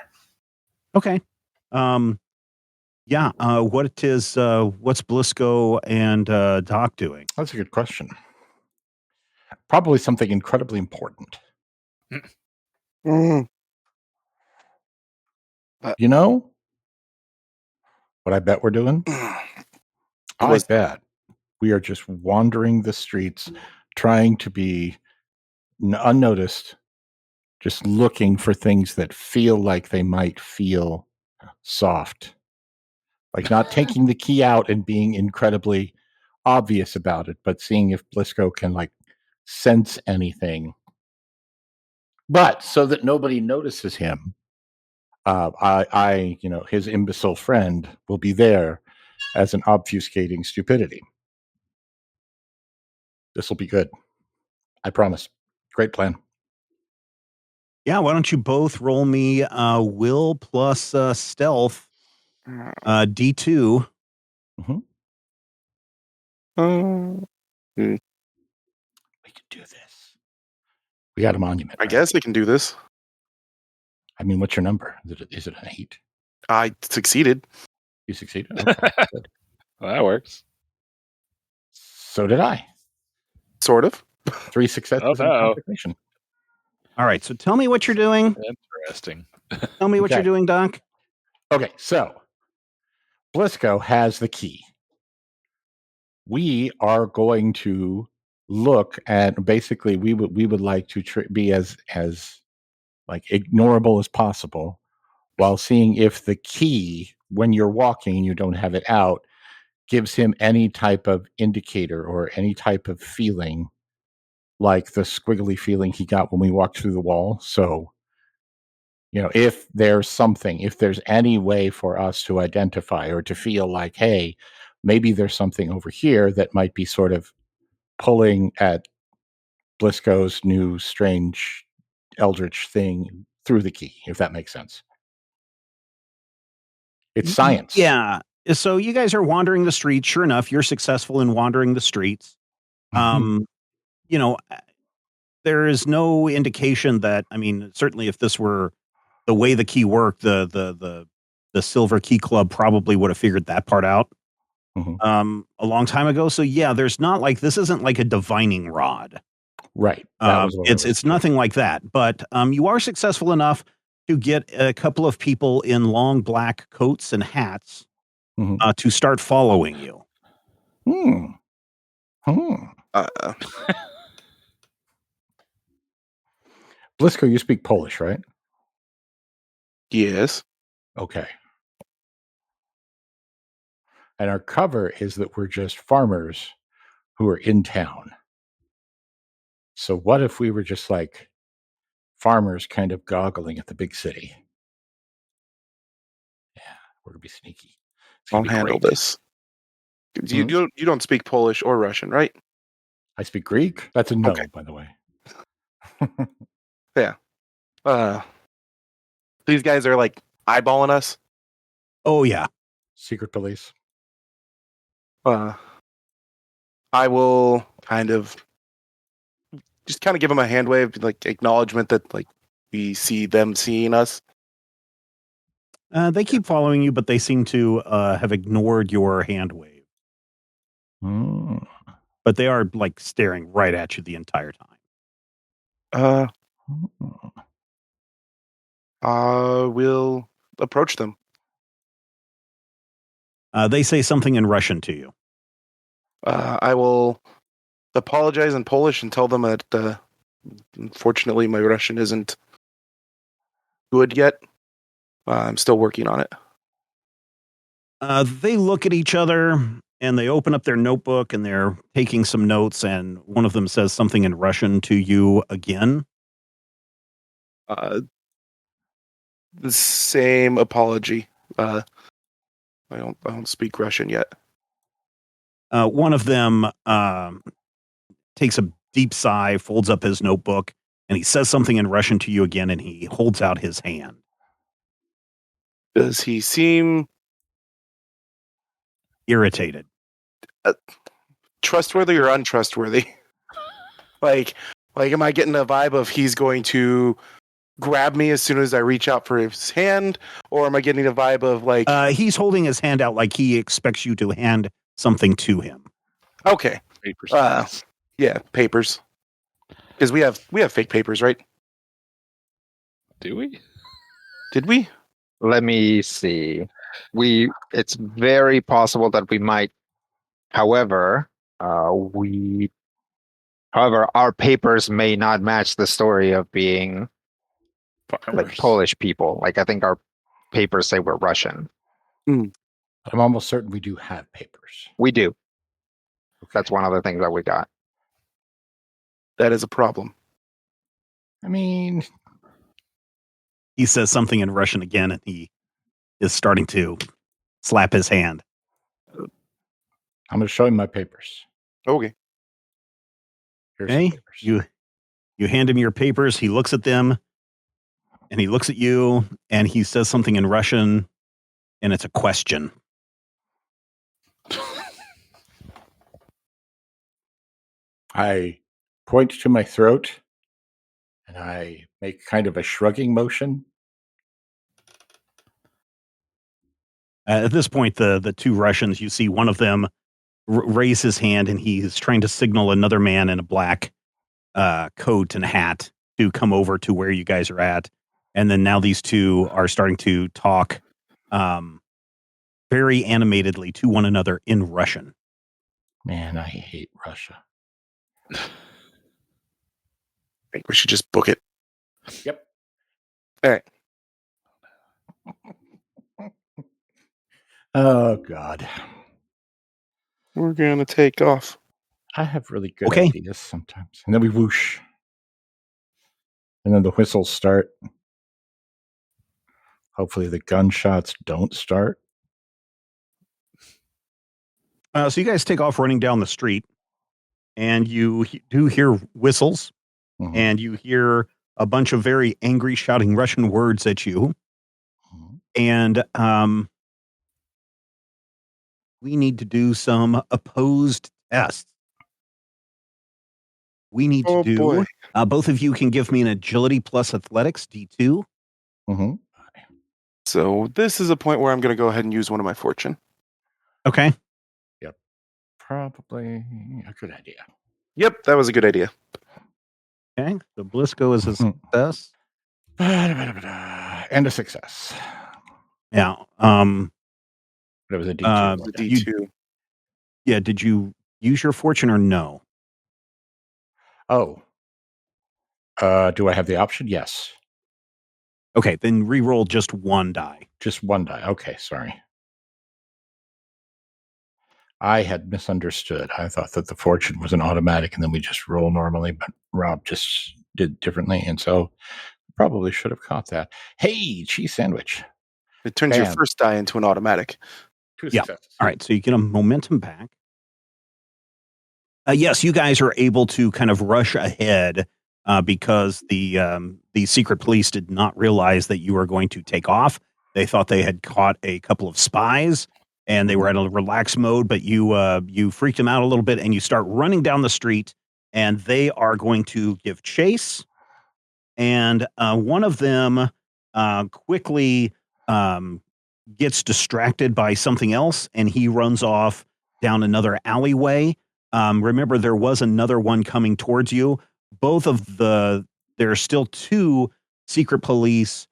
Okay. Yeah, what's Blisco and Doc doing? That's a good question. Probably something incredibly important. You know what I bet we're doing? I bet we are just wandering the streets, trying to be unnoticed, just looking for things that feel like they might feel soft. Like not taking the key out and being incredibly obvious about it, but seeing if Blisco can like sense anything. But so that nobody notices him, his imbecile friend will be there as an obfuscating stupidity. This will be good. I promise. Great plan. Yeah, why don't you both roll me will plus stealth D2. We can do this. We got a monument. I guess I can do this. I mean, what's your number? Is it an 8? I succeeded. You succeeded? Okay, good. Well, that works. So did I. Sort of. 3 successes Oh, and no. complication. All right. So tell me what you're doing. Interesting. Tell me what Okay. you're doing, Doc. Okay, so Blisco has the key. We are going to look at, basically we would like to be as like ignorable as possible, while seeing if the key, when you're walking and you don't have it out, gives him any type of indicator or any type of feeling, like the squiggly feeling he got when we walked through the wall. So, if there's any way for us to identify or to feel like, hey, maybe there's something over here that might be sort of pulling at Blisco's new strange eldritch thing through the key, if that makes sense. It's science. Yeah. So you guys are wandering the streets. Sure enough, you're successful in wandering the streets. Mhm. You know, there is no indication that, I mean, certainly if this were the way the key worked, the Silver Key Club probably would have figured that part out a long time ago. So yeah, there's not like, this isn't like a divining rod. Right. That was what I was It's nothing like that. But you are successful enough to get a couple of people in long black coats and hats to start following you. Blisco, you speak Polish, right? Yes. Okay. And our cover is that we're just farmers who are in town. So what if we were just like farmers kind of goggling at the big city? Yeah, we're going to be sneaky. I'll handle this. You don't speak Polish or Russian, right? I speak Greek. That's a no, Okay. by the way. Yeah. These guys are like eyeballing us. Oh yeah. Secret police. I will kind of give them a hand wave, like acknowledgement that like we see them seeing us. They keep following you, but they seem to have ignored your hand wave. But they are like staring right at you the entire time. We'll approach them. They say something in Russian to you. I will apologize in Polish and tell them that unfortunately my Russian isn't good yet. I'm still working on it. They look at each other and they open up their notebook and they're taking some notes, and one of them says something in Russian to you again. The same apology. I don't speak Russian yet. One of them takes a deep sigh, folds up his notebook, and he says something in Russian to you again, and he holds out his hand. Does he seem irritated? Trustworthy or untrustworthy? like, am I getting a vibe of he's going to grab me as soon as I reach out for his hand, or am I getting a vibe of like he's holding his hand out like he expects you to hand something to him? Okay. Papers. Yeah, papers. Because we have fake papers, right? Do we? Did we? Let me see. It's very possible that we might. However, our papers may not match the story of being like Polish people. Like, I think our papers say we're Russian. I'm almost certain we do have papers. We do. Okay. That's one of the things that we got. That is a problem. I mean, he says something in Russian again, and he is starting to slap his hand. I'm going to show him my papers. Okay. Here's okay. Papers. You hand him your papers. He looks at them, and he looks at you, and he says something in Russian, and it's a question. I point to my throat, and I make kind of a shrugging motion. At this point, the two Russians, you see one of them raise his hand, and he's trying to signal another man in a black coat and hat to come over to where you guys are at. And then now these two are starting to talk very animatedly to one another in Russian. Man, I hate Russia. I think we should just book it. Yep. All right. Oh, God. We're going to take off. I have really good Okay. ideas sometimes. And then we whoosh. And then the whistles start. Hopefully the gunshots don't start. So you guys take off running down the street, and you do hear whistles, Mhm. and you hear a bunch of very angry shouting Russian words at you. Mhm. And we need to do some opposed tests. We need to do, boy. both of you can give me an agility plus athletics, D2. Mhm. So this is a point where I'm going to go ahead and use one of my fortune. Okay. Probably a good idea. Yep, that was a good idea. Okay. So Blisco is a success. And a success. Yeah. But it was a D2. Uh, The wasn't it? D2. Yeah. Did you use your fortune or no? Oh. Do I have the option? Yes. Okay. Then re-roll just one die. Just one die. Okay, sorry. I had misunderstood. I thought that the fortune was an automatic and then we just roll normally, but Rob just did differently. And so probably should have caught that. Hey, cheese sandwich. It turns your Bam. first die into an automatic. 2 Yeah. successes. All right. So you get a momentum back. Yes, you guys are able to kind of rush ahead because the secret police did not realize that you were going to take off. They thought they had caught a couple of spies, and they were at a relaxed mode. But you freaked them out a little bit, and you start running down the street, and they are going to give chase. And one of them quickly gets distracted by something else, and he runs off down another alleyway. Remember, there was another one coming towards you. There are still two secret police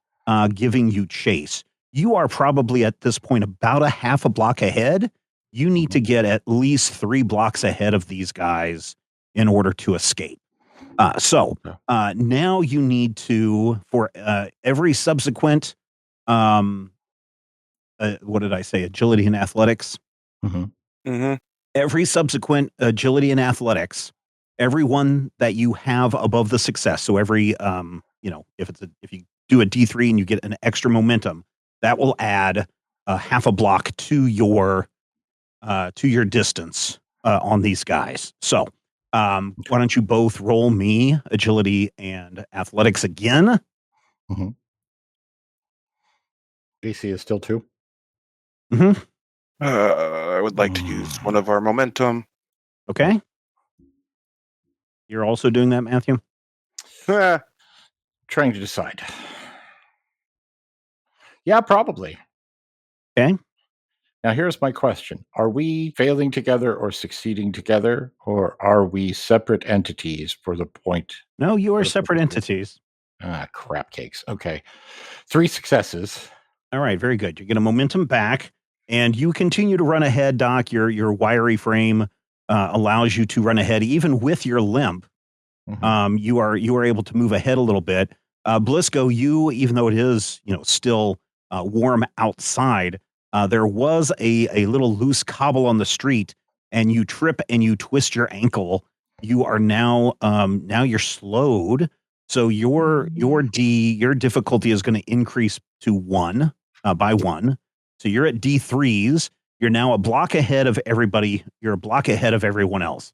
giving you chase. You are probably at this point about a half a block ahead. You need to get at least 3 blocks ahead of these guys in order to escape. So now you need to, for every subsequent, what did I say? Agility and athletics. Mm-hmm. Every subsequent agility and athletics, every one that you have above the success. So every, if you do a D3 and you get an extra momentum, that will add half a block to your distance on these guys. So why don't you both roll me agility and athletics again? DC is still 2. Mm-hmm. I would like to use one of our momentum. Okay. You're also doing that, Matthew? Trying to decide. Yeah, probably. Okay. Now, here's my question. Are we failing together or succeeding together, or are we separate entities for the point? No, you are For the separate purpose of- entities. Crap cakes. Okay. 3 successes. All right, very good. You get a momentum back, and you continue to run ahead, Doc. Your wiry frame allows you to run ahead, even with your limp. You are able to move ahead a little bit. Blisco, you, even though it is still warm outside, there was a little loose cobble on the street, and you trip and you twist your ankle. You are now you're slowed, so your difficulty is going to increase to 1 by 1. So you're at D3s. You're now a block ahead of everybody. You're a block ahead of everyone else.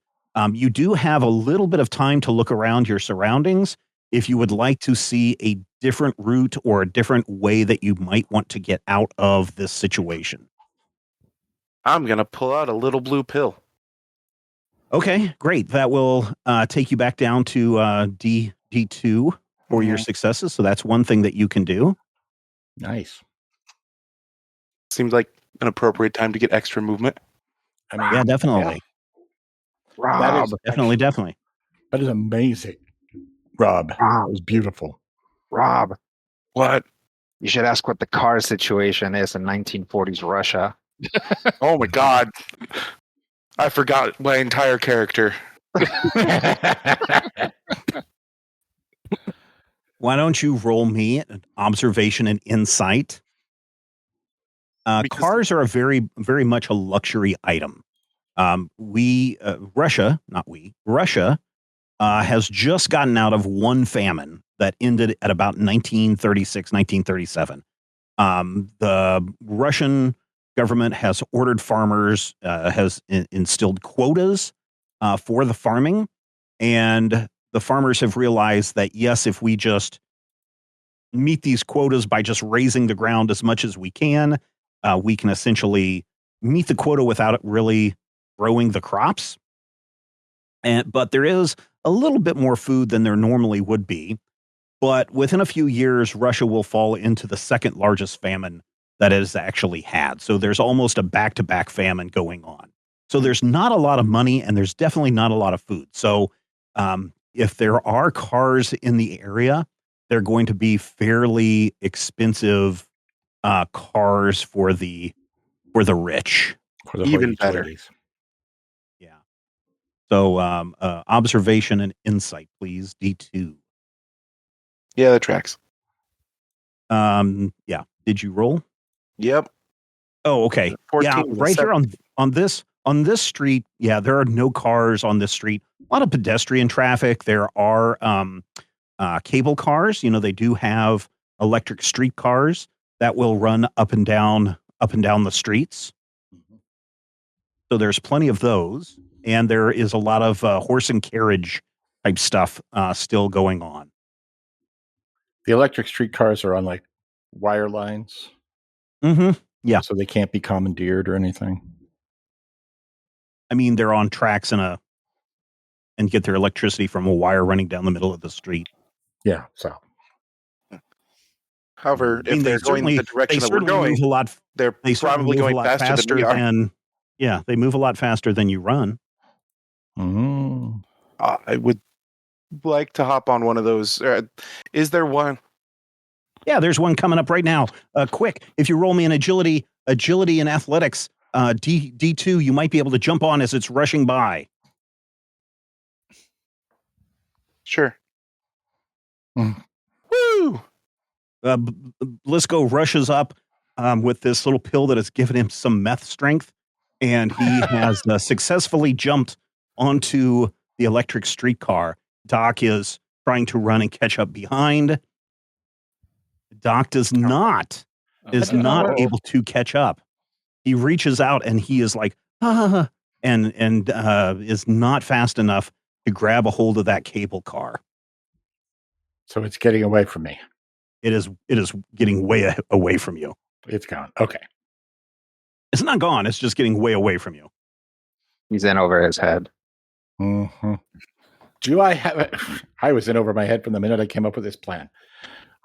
You do have a little bit of time to look around your surroundings if you would like to see a different route or a different way that you might want to get out of this situation. I'm going to pull out a little blue pill. Okay, great. That will take you back down to D2 for your successes. So that's one thing that you can do. Nice. Seems like an appropriate time to get extra movement. I mean, Yeah, definitely. that is Definitely. that is amazing, Rob. That was beautiful. Rob, What? you should ask what the car situation is in 1940s Russia. Oh my God. I forgot my entire character. Why don't you roll me an observation and insight? Because- Cars are a very much a luxury item. Russia has just gotten out of one famine that ended at about 1936, 1937. The Russian government has ordered farmers, has instilled quotas for the farming. And the farmers have realized that, yes, if we just meet these quotas by just raising the ground as much as we can essentially meet the quota without it really growing the crops. But there is a little bit more food than there normally would be. But within a few years, Russia will fall into the second largest famine that it has actually had. So there's almost a back-to-back famine going on. So there's not a lot of money, and there's definitely not a lot of food. So if there are cars in the area, they're going to be fairly expensive cars for the rich. For the Even better. ladies. Yeah. So observation and insight, please. D2. Yeah, that tracks. Yeah. Did you roll? Yep. Oh, okay. 14 Yeah, was right here 7. on this street. Yeah, there are no cars on this street. A lot of pedestrian traffic. There are cable cars. You know, they do have electric street cars that will run up and down the streets. So there's plenty of those, and there is a lot of horse and carriage type stuff still going on. The electric streetcars are on like wire lines. Mm-hmm. Yeah. So they can't be commandeered or anything. I mean, they're on tracks and get their electricity from a wire running down the middle of the street. Yeah. So, However, I mean, if they're going the direction that we're going, move a lot. they're They probably move going a lot faster than we are. They move a lot faster than you run. I would like to hop on one of those. Is there one? Yeah, there's one coming up right now. Quick, if you roll me an agility and athletics, D2, you might be able to jump on as it's rushing by. Sure. Mm. Woo! Blisco rushes up with this little pill that has given him some meth strength, and he has successfully jumped onto the electric streetcar. Doc is trying to run and catch up behind. Doc is not able to catch up. He reaches out and he is like, and is not fast enough to grab a hold of that cable car. So it's getting away from me. It is getting way away from you. It's gone. Okay. It's not gone. It's just getting way away from you. He's in over his head. Mm-hmm. Do I have it? I was in over my head from the minute I came up with this plan.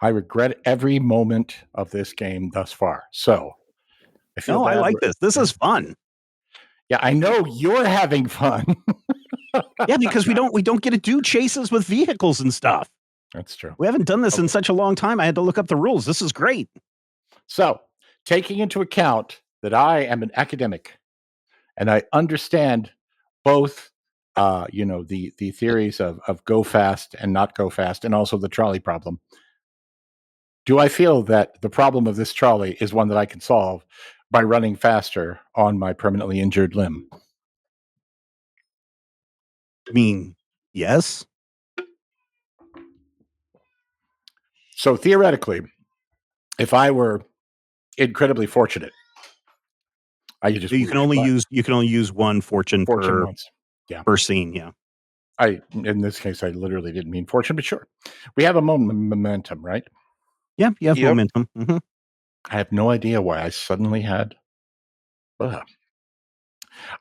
I regret every moment of this game thus far. So I like this. This is fun. Yeah, I know you're having fun. Yeah, because we don't get to do chases with vehicles and stuff. That's true. We haven't done this in such a long time. I had to look up the rules. This is great. So, taking into account that I am an academic and I understand both the theories of go fast and not go fast, and also the trolley problem. Do I feel that the problem of this trolley is one that I can solve by running faster on my permanently injured limb? I mean, yes. So theoretically, if I were incredibly fortunate, I could just you can only use one fortune per once. Yeah. per scene. Yeah. In this case, I literally didn't mean fortune, but sure. We have a momentum, right? Yeah, you have momentum. Mm-hmm. I have no idea why I suddenly had.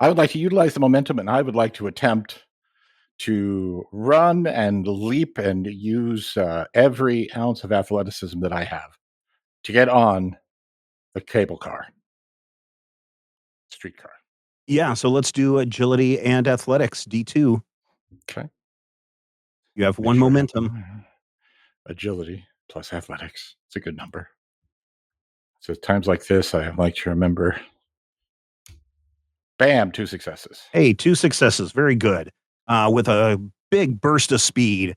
I would like to utilize the momentum, and I would like to attempt to run and leap and use every ounce of athleticism that I have to get on the cable car, streetcar. Yeah, so let's do agility and athletics, D2. Okay. You have Make one sure I have momentum. agility plus athletics. It's a good number. So times like this, I like to remember. Bam, 2 successes. Hey, 2 successes. Very good. With a big burst of speed,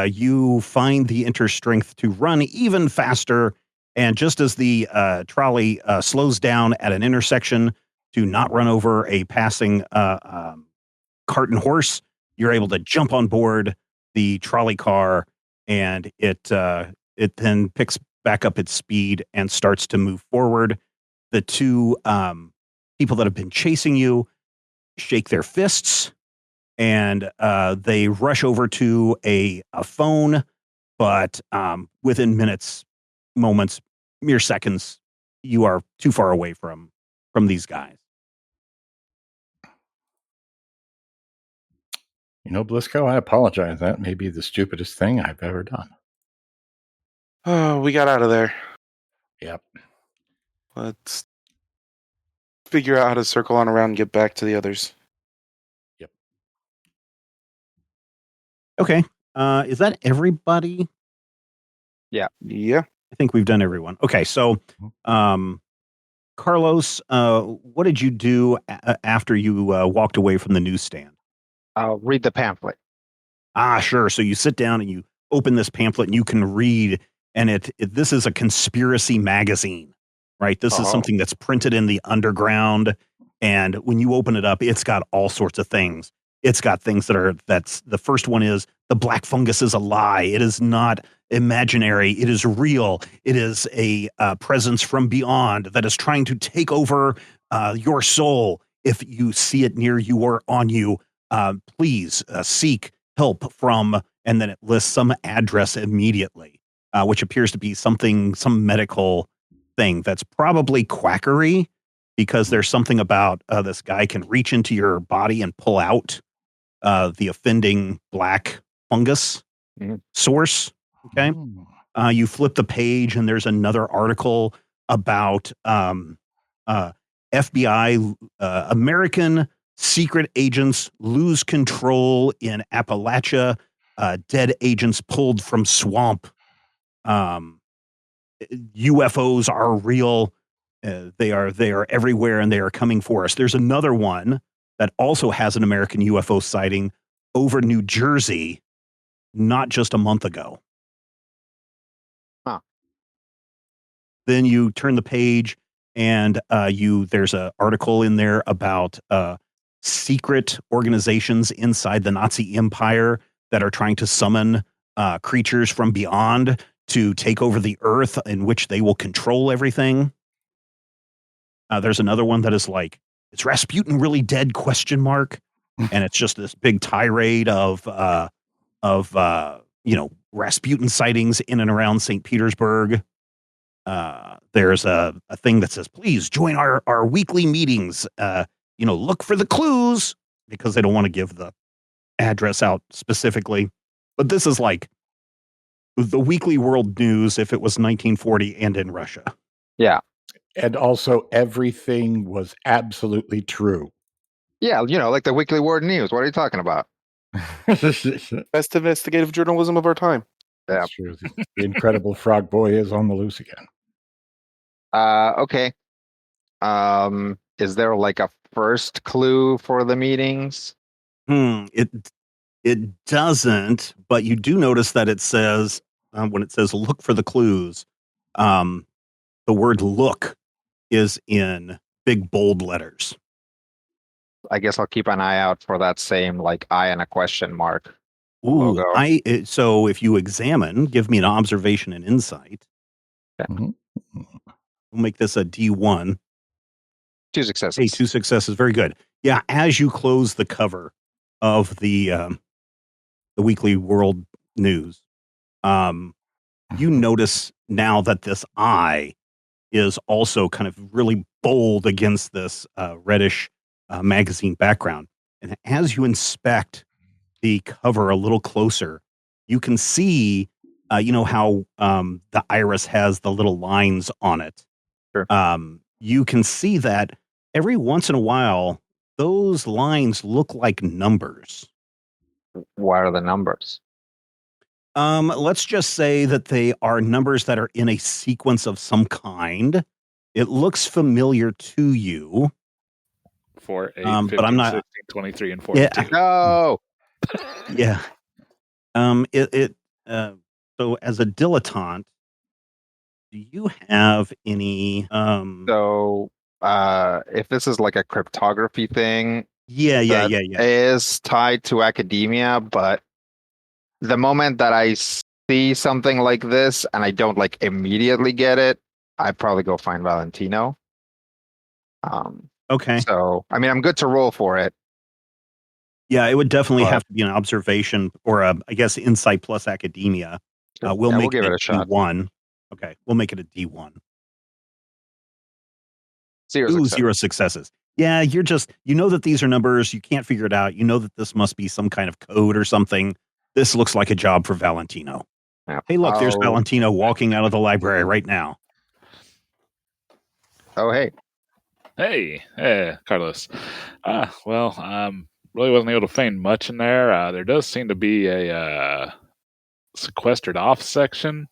you find the inner strength to run even faster. And just as the trolley slows down at an intersection to not run over a passing cart and horse, you're able to jump on board the trolley car, and it then picks back up its speed and starts to move forward. The 2 people that have been chasing you shake their fists, and they rush over to a phone, but within minutes, moments, mere seconds, you are too far away from these guys. Blisco, I apologize. That may be the stupidest thing I've ever done. Oh, we got out of there. Yep. Let's figure out how to circle on around and get back to the others. Yep. Okay. Is that everybody? Yeah. I think we've done everyone. Okay, so Carlos, what did you do after you walked away from the newsstand? I'll read the pamphlet. Sure. So you sit down and you open this pamphlet and you can read, and this is a conspiracy magazine, right? This is something that's printed in the underground, and when you open it up, it's got all sorts of things. It's got things that's the first one is the black fungus is a lie. It is not imaginary. It is real. It is a presence from beyond that is trying to take over your soul. If you see it near you or on you, please seek help from, and then it lists some address immediately, which appears to be some medical thing that's probably quackery, because there's something about this guy can reach into your body and pull out the offending black fungus source. Okay. You flip the page and there's another article about FBI, American secret agents lose control in Appalachia. Dead agents pulled from swamp. UFOs are real. They are everywhere, and they are coming for us. There's another one that also has an American UFO sighting over New Jersey, not just a month ago. Then you turn the page, and there's an article in there about secret organizations inside the Nazi Empire that are trying to summon creatures from beyond to take over the earth, in which they will control everything. There's another one that is like, is Rasputin really dead? ? And it's just this big tirade of Rasputin sightings in and around St. Petersburg. There's a thing that says, please join our weekly meetings. Look for the clues, because they don't want to give the address out specifically. But this is like the weekly world news if it was 1940 and in Russia. Yeah. And also everything was absolutely true. Yeah, like the weekly world news. What are you talking about? Best investigative journalism of our time. That's true. The incredible frog boy is on the loose again. Okay. Is there like a first clue for the meetings? It doesn't, but you do notice that it says, when it says look for the clues, the word look is in big bold letters. I guess I'll keep an eye out for that same like eye and a question mark logo. So if you examine, give me an observation and insight. Okay. Mm-hmm. We'll make this a D1. 2 successes. Hey, 2 successes. Very good. Yeah, as you close the cover of the Weekly World News, you notice now that this eye is also kind of really bold against this reddish magazine background. And as you inspect the cover a little closer, you can see, how the iris has the little lines on it. Sure. You can see that every once in a while, those lines look like numbers. What are the numbers? Let's just say that they are numbers that are in a sequence of some kind. It looks familiar to you. 4, 8, but 15, I'm not. 16, 23, and 42. Yeah. No. Yeah. So as a dilettante, do you have any? So, if this is like a cryptography thing, Yeah. is tied to academia, but the moment that I see something like this and I don't like immediately get it, I probably go find Valentino. Okay. So, I mean, I'm good to roll for it. Yeah, it would definitely But- have to be an observation or I guess insight plus academia. We'll give it a shot. D1. Okay, we'll make it a D1. Zero successes. Yeah, you know that these are numbers. You can't figure it out. You know that this must be some kind of code or something. This looks like a job for Valentino. Yeah. Hey, look, there's Valentino walking out of the library right now. Oh, hey. Hey, Carlos. Really wasn't able to find much in there. There does seem to be a sequestered off section,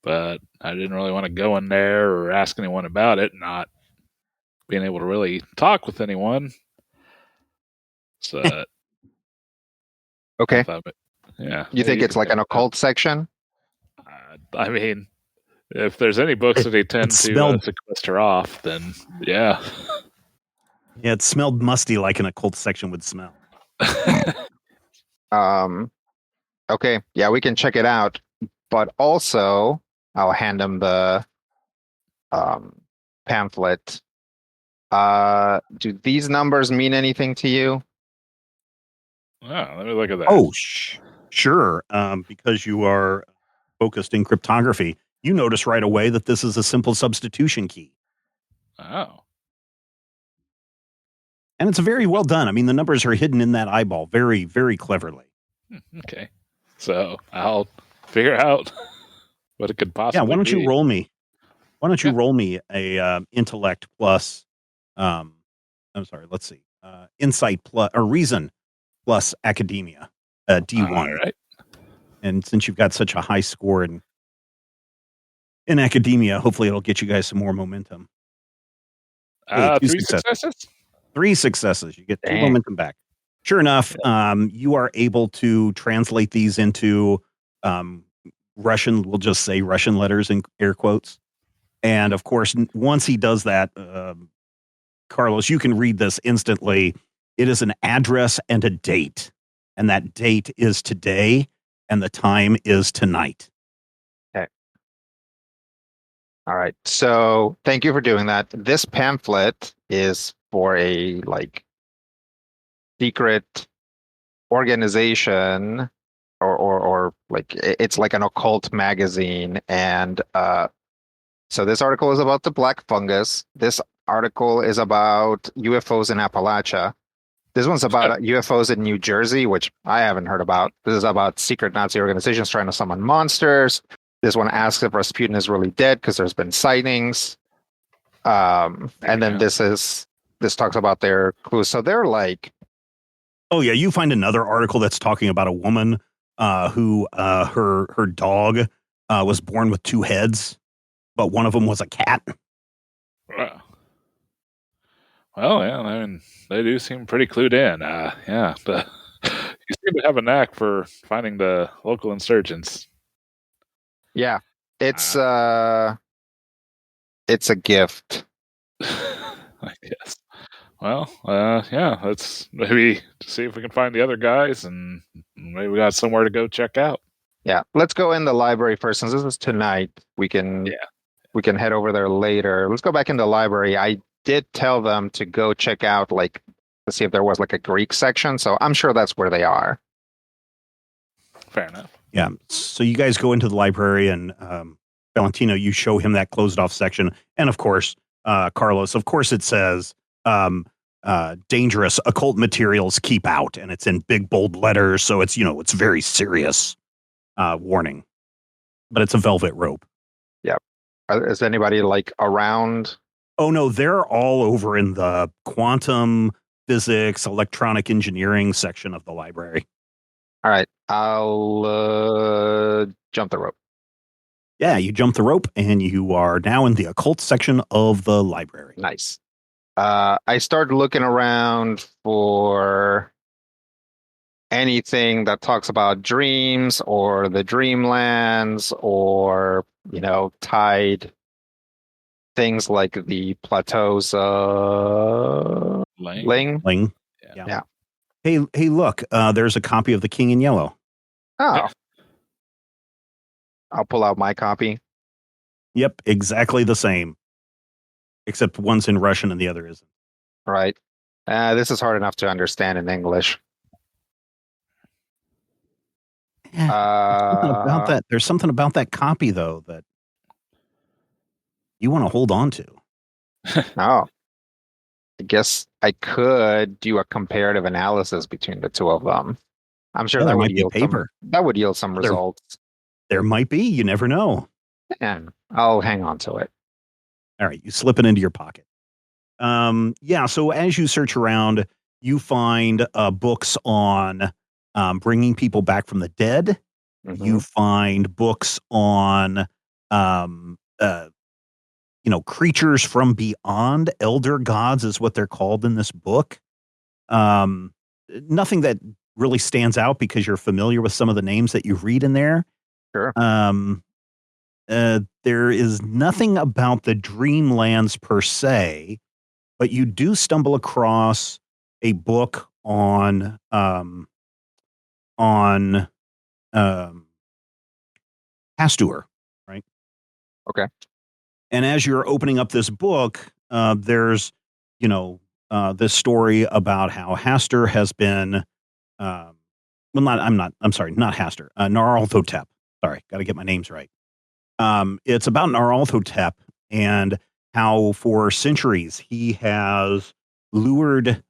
but I didn't really want to go in there or ask anyone about it, not being able to really talk with anyone. So, Okay. Yeah. You think it's like an occult section? I mean, if there's any books that they tend to sequester off, then yeah. Yeah, it smelled musty like an occult section would smell. Okay. Yeah, we can check it out. But also, I'll hand him the pamphlet. Do these numbers mean anything to you? Wow, let me look at that. Oh, sure. Because you are focused in cryptography, you notice right away that this is a simple substitution key. Oh. And it's very well done. I mean, the numbers are hidden in that eyeball very, very cleverly. Okay. So I'll figure out what it could possibly be. Yeah, why don't you roll me? Why don't you roll me a intellect plus I'm sorry, let's see. Insight plus or reason plus academia. D1. All right. And since you've got such a high score in academia, hopefully it'll get you guys some more momentum. Hey, 3 successes? 3 successes. You get 2 momentum back. Sure enough, you are able to translate these into Russian, we'll just say Russian letters in air quotes. And of course, once he does that, Carlos, you can read this instantly. It is an address and a date. And that date is today and the time is tonight. Okay. All right. So thank you for doing that. This pamphlet is for a secret organization or it's like an occult magazine. And so this article is about the black fungus. This article is about UFOs in Appalachia. This one's about UFOs in New Jersey, which I haven't heard about. This is about secret Nazi organizations trying to summon monsters. This one asks if Rasputin is really dead because there's been sightings. And then this talks about their clues. So they're like, oh yeah, you find another article that's talking about a woman who her dog was born with 2 heads, but one of them was a cat. Wow. Well, yeah, I mean, they do seem pretty clued in. You seem to have a knack for finding the local insurgents. Yeah, it's a gift. I guess. Well, let's maybe see if we can find the other guys, and maybe we got somewhere to go check out. Yeah, let's go in the library first. Since this is tonight, we can head over there later. Let's go back in the library. I did tell them to go check out, to see if there was a Greek section. So I'm sure that's where they are. Fair enough. Yeah. So you guys go into the library and Valentino, you show him that closed off section. And of course, Carlos, of course it says dangerous occult materials keep out, and it's in big bold letters, so it's it's very serious warning. But it's a velvet rope. Yep. Is anybody like around? Oh no, they're all over in the quantum physics, electronic engineering section of the library. All right, I'll jump the rope. Yeah, you jump the rope, and you are now in the occult section of the library. Nice. I start looking around for anything that talks about dreams or the dreamlands or, tied things like the plateaus Ling. Yeah. Hey, look, there's a copy of The King in Yellow. Oh. I'll pull out my copy. Yep, exactly the same. Except one's in Russian and the other isn't. Right. This is hard enough to understand in English. About that. There's something about that copy, though, that you want to hold on to. Oh. I guess I could do a comparative analysis between the two of them. I'm sure that would yield some results. There might be. You never know. And I'll hang on to it. All right. You slip it into your pocket. Yeah. So as you search around, you find books on bringing people back from the dead. Mm-hmm. You find books on, creatures from beyond. Elder gods is what they're called in this book. Nothing that really stands out because you're familiar with some of the names that you read in there. Sure. There is nothing about the Dreamlands per se, but you do stumble across a book on Hastur, right? Okay. And as you're opening up this book, there's this story about how Hastur has been not Hastur, Naralthotep. Sorry, got to get my names right. It's about Naralthotep and how for centuries he has lured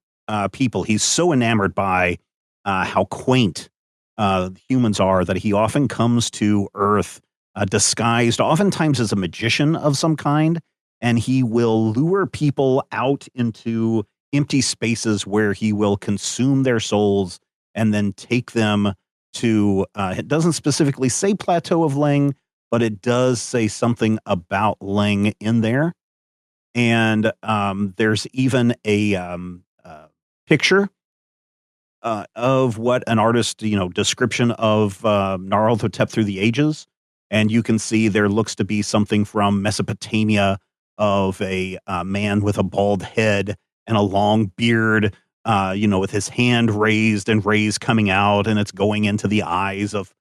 people. He's so enamored by how quaint humans are that he often comes to Earth disguised, oftentimes as a magician of some kind, and he will lure people out into empty spaces where he will consume their souls and then take them to, it doesn't specifically say Plateau of Ling, but it does say something about Ling in there. And there's even a picture of what an artist, description of Naralthotep through the ages. And you can see there looks to be something from Mesopotamia of a man with a bald head and a long beard, with his hand raised and rays coming out, and it's going into the eyes of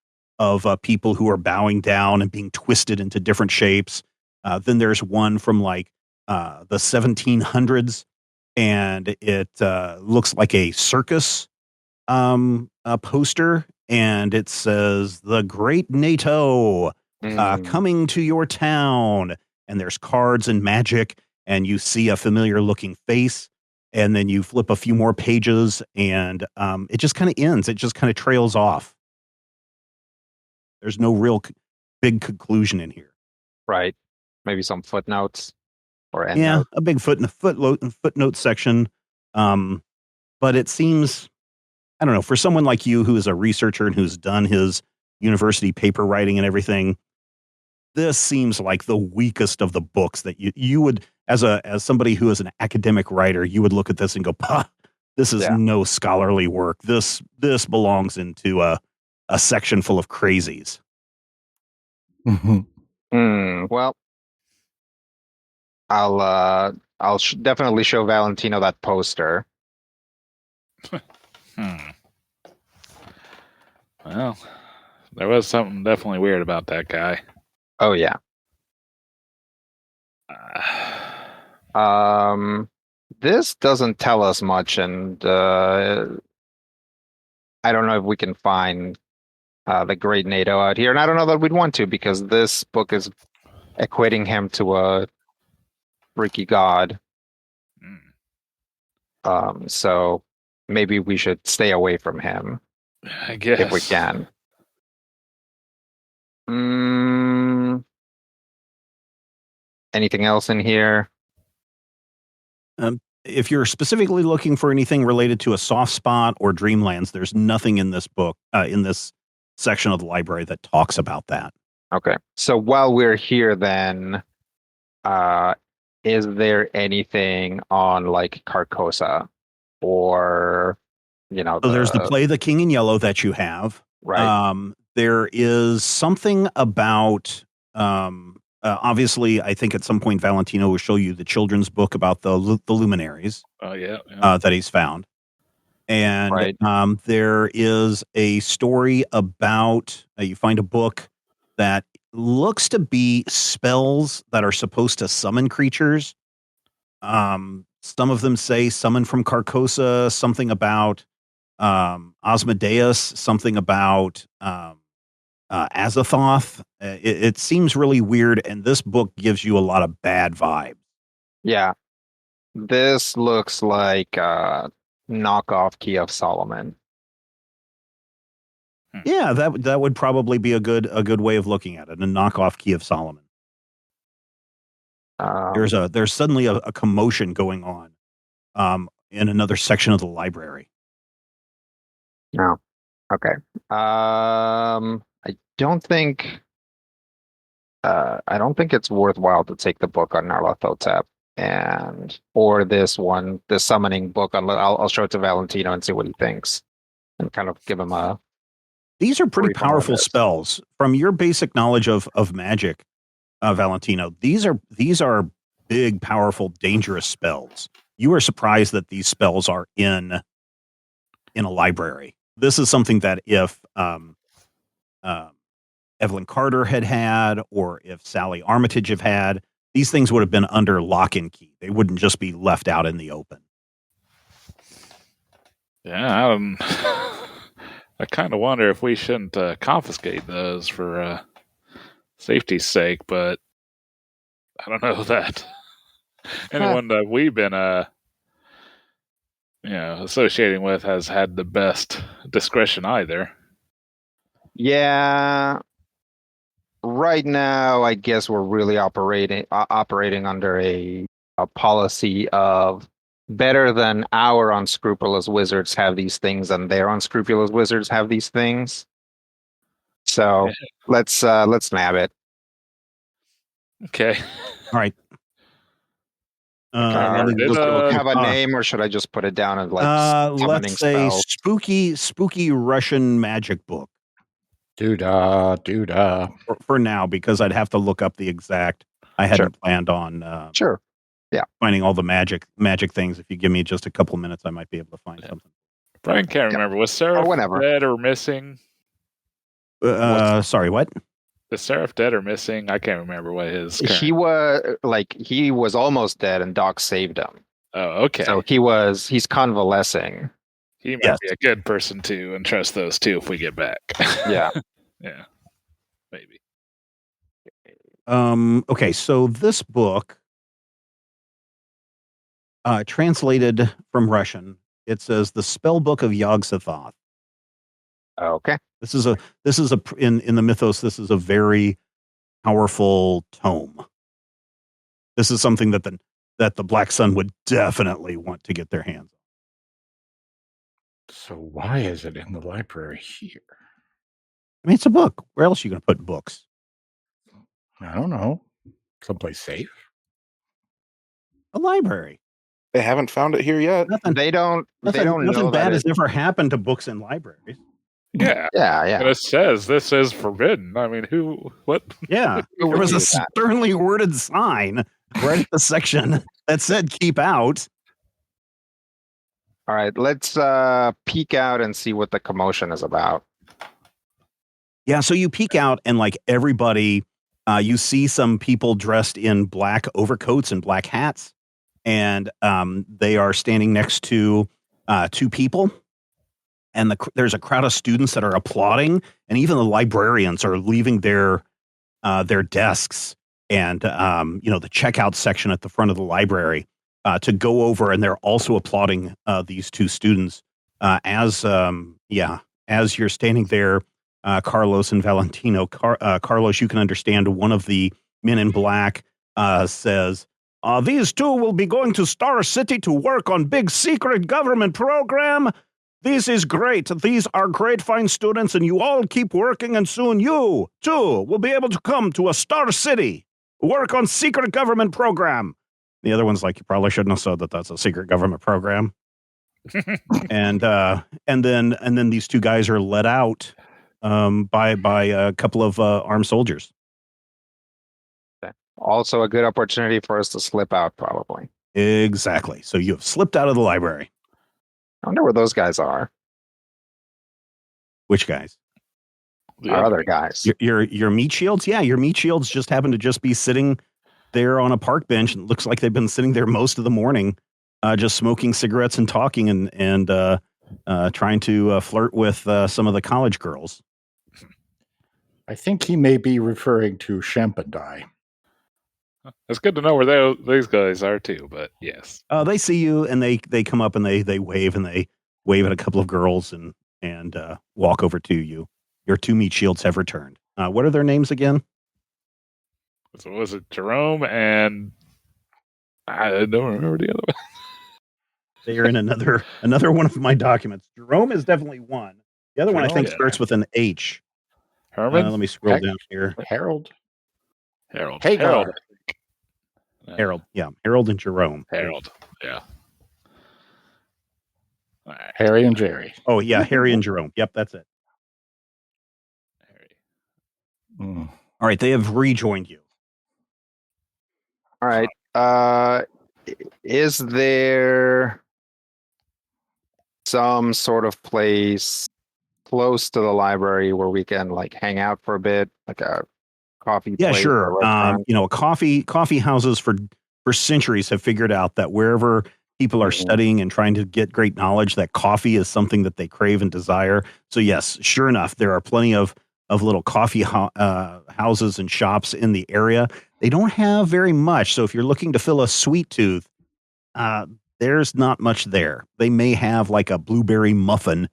people who are bowing down and being twisted into different shapes. Then there's one from like the 1700s, and it looks like a circus poster, and it says "The Great NATO coming to your town," and there's cards and magic, and you see a familiar looking face, and then you flip a few more pages, and it just kind of ends. It just kind of trails off. There's no real big conclusion in here. Right. Maybe some footnotes or endnotes. A big footnote section. But it seems, I don't know, for someone like you who is a researcher and who's done his university paper writing and everything, this seems like the weakest of the books that you would, as somebody who is an academic writer, you would look at this and go, this is no scholarly work. This belongs into a section full of crazies. Well, I'll definitely show Valentino that poster. Well, there was something definitely weird about that guy. Oh yeah. This doesn't tell us much, and I don't know if we can find the Great NATO out here, and I don't know that we'd want to, because this book is equating him to a freaky god. So maybe we should stay away from him I guess. if we can. Anything else in here? If you're specifically looking for anything related to a soft spot or dreamlands, there's nothing in this book, in this section of the library that talks about that. Okay. So while we're here then, is there anything on like Carcosa or, So there's the play The King in Yellow that you have. right? There is something about, obviously, I think at some point Valentino will show you the children's book about the luminaries. Oh, yeah. That he's found. And Right. there is a story about, you find a book that looks to be spells that are supposed to summon creatures. Some of them say summon from Carcosa, something about Osmodeus, something about Azathoth. It seems really weird, and this book gives you a lot of bad vibes. Yeah. This looks like knockoff Key of Solomon. Yeah, that would probably be a good way of looking at it. A knockoff Key of Solomon. There's suddenly a commotion going on in another section of the library. No. Okay. I don't think it's worthwhile to take the book on Narlathotep or this one, the summoning book. I'll show it to Valentino and see what he thinks, and kind of give him a. These are pretty brief on powerful this. spells. From your basic knowledge of magic, Valentino, these are big, powerful, dangerous spells. You are surprised that these spells are in a library. This is something that if Evelyn Carter had, or if Sally Armitage had, these things would have been under lock and key. They wouldn't just be left out in the open. Yeah, I kind of wonder if we shouldn't confiscate those for safety's sake, but I don't know that anyone that we've been associating with has had the best discretion either. Yeah. Right now, I guess we're really operating under a policy of better than our unscrupulous wizards have these things and their unscrupulous wizards have these things. So let's nab it. Okay. All right. Have a name, or should I just put it down as summoning let's say spells? spooky Russian magic book. Doodah. For now, because I'd have to look up the exact. I hadn't planned on Sure. Yeah. Finding all the magic things. If you give me just a couple minutes, I might be able to find something. Brian can't remember. Was Seraph dead or missing? Sorry, what? Is Seraph dead or missing? I can't remember what his. He was almost dead, and Doc saved him. Oh, okay. So he's convalescing. He might be a good person to entrust those to if we get back. Yeah. Yeah. Maybe. Okay, so this book, translated from Russian, it says the spell book of Yog-Sothoth. Okay. This is in the mythos, this is a very powerful tome. This is something that the Black Sun would definitely want to get their hands on. So why is it in the library here? I mean, it's a book. Where else are you going to put books? I don't know. Someplace safe? A library. They haven't found it here yet. Nothing Know bad that has ever happened to books in libraries. Yeah. Yeah. And it says this is forbidden. I mean, what? Yeah. There was a sternly worded sign right at the section that said keep out. All right, let's peek out and see what the commotion is about. Yeah, so you peek out and like everybody, you see some people dressed in black overcoats and black hats, and they are standing next to two people, and there's a crowd of students that are applauding, and even the librarians are leaving their desks and the checkout section at the front of the library, to go over, and they're also applauding these two students as you're standing there, Carlos and Valentino. Carlos, you can understand one of the men in black says, these two will be going to Star City to work on big secret government program. This is great. These are great, fine students, and you all keep working, and soon you, too, will be able to come to a Star City, work on secret government program. The other one's like, you probably shouldn't have said that that's a secret government program. and then these two guys are let out by a couple of armed soldiers. Also a good opportunity for us to slip out, probably. Exactly. So you have slipped out of the library. I wonder where those guys are. Which guys? Our other guys. Your meat shields? Yeah, your meat shields just happen to just be sitting there on a park bench. And it looks like they've been sitting there most of the morning, just smoking cigarettes and talking and trying to flirt with some of the college girls. I think he may be referring to Champandai. It's good to know where these guys are too, but yes. They see you and they come up and they wave and they wave at a couple of girls and walk over to you. Your two meat shields have returned. What are their names again? So was it Jerome and I don't remember the other one. They are in another one of my documents. Jerome is definitely one. The other one I think starts with an H. Herman? Let me scroll down here. Harold. Harold. Harold, yeah. Harold and Jerome. Harold, yeah. All right. Harry and Jerry. Oh, yeah, Harry and Jerome. Yep, that's it. Harry. All right, they have rejoined you. All right. Is there some sort of place close to the library where we can like hang out for a bit, like a coffee place? Yeah, sure. Coffee houses for centuries have figured out that wherever people are studying and trying to get great knowledge, that coffee is something that they crave and desire. So yes, sure enough, there are plenty of little coffee houses and shops in the area. They don't have very much. So if you're looking to fill a sweet tooth, there's not much there. They may have like a blueberry muffin,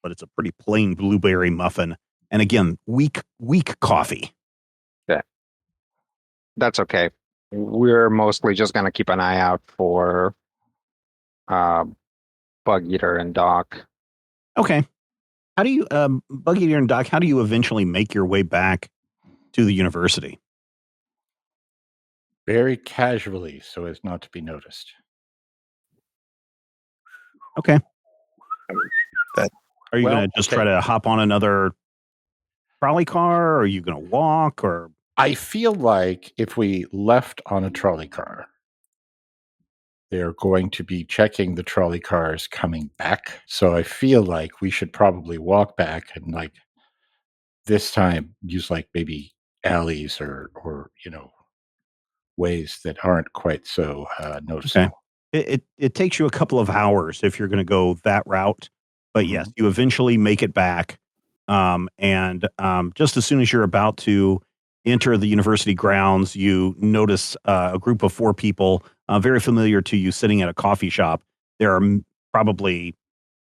but it's a pretty plain blueberry muffin. And again, weak coffee. Yeah. That's okay. We're mostly just going to keep an eye out for Bug Eater and Doc. Okay. How do you, Bug Eater and Doc, how do you eventually make your way back to the university? Very casually, so as not to be noticed. Okay. Are you going to just try to hop on another trolley car? Or are you going to walk? Or I feel like if we left on a trolley car, they're going to be checking the trolley cars coming back. So I feel like we should probably walk back and like this time use like maybe alleys or ways that aren't quite so noticeable. Okay. It takes you a couple of hours if you're going to go that route. But yes, you eventually make it back. And just as soon as you're about to enter the university grounds, you notice a group of 4 people very familiar to you sitting at a coffee shop. There are probably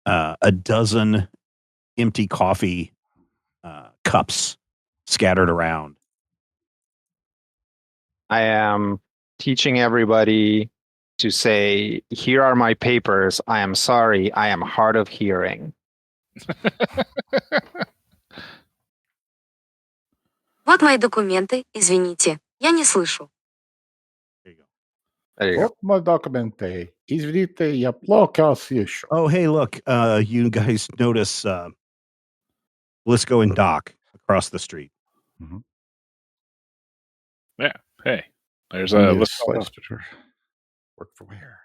a dozen empty coffee cups scattered around. I am teaching everybody to say, "Here are my papers. I am sorry. I am hard of hearing." Вот мои документы. Извините, я не слышу. There you go. There you go. My documente. Извините, я плохо слышу. Oh, hey, look, you guys notice Blisco and Doc across the street. Yeah. Hey, there's Only a a list. solicitor. Work for where?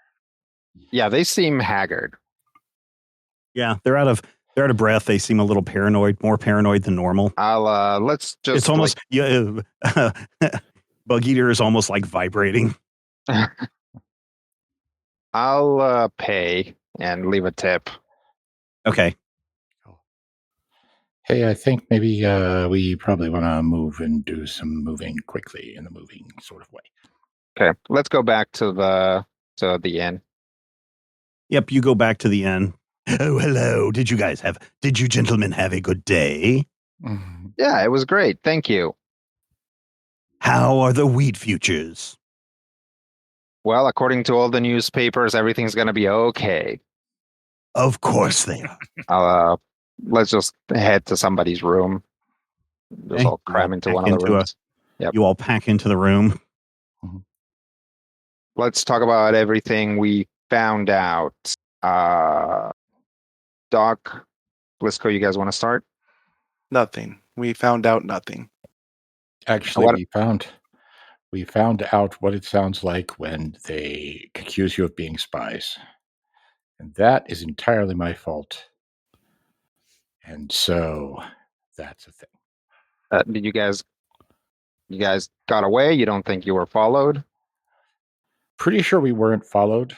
Yeah, they seem haggard. Yeah, they're out of breath. They seem a little paranoid, more paranoid than normal. Let's just. It's almost Bug Eater is almost like vibrating. I'll pay and leave a tip. Okay. Hey, I think maybe we probably want to move and do some moving quickly in the moving sort of way. Okay, let's go back to the So at the end. Yep, you go back to the inn. Oh, hello. Did you gentlemen have a good day? Mhm. Yeah, it was great. Thank you. How are the wheat futures? Well, according to all the newspapers, everything's going to be okay. Of course they are. Let's just head to somebody's room. Just Okay, all cram into one of the pack rooms. Yep. You all pack into the room. Let's talk about everything we found out. Doc, Blisco, you guys want to start? Nothing. We found out nothing. Actually, What- we found out what it sounds like when they accuse you of being spies. And that is entirely my fault. And so that's a thing. Did you guys got away? You don't think you were followed? Pretty sure we weren't followed.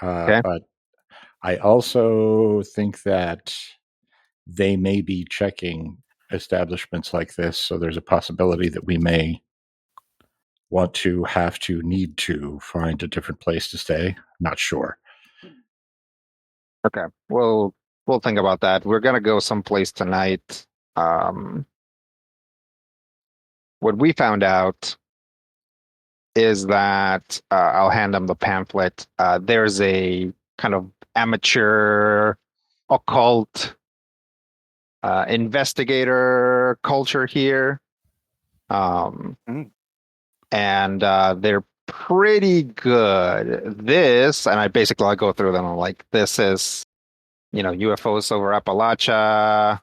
Okay. But I also think that they may be checking establishments like this. So there's a possibility that we may need to find a different place to stay. Not sure. Okay. We'll think about that. We're gonna go someplace tonight. What we found out is that I'll hand them the pamphlet. There's a kind of amateur occult investigator culture here. And they're pretty good. I'll go through them. I'm like, this is, UFOs over Appalachia,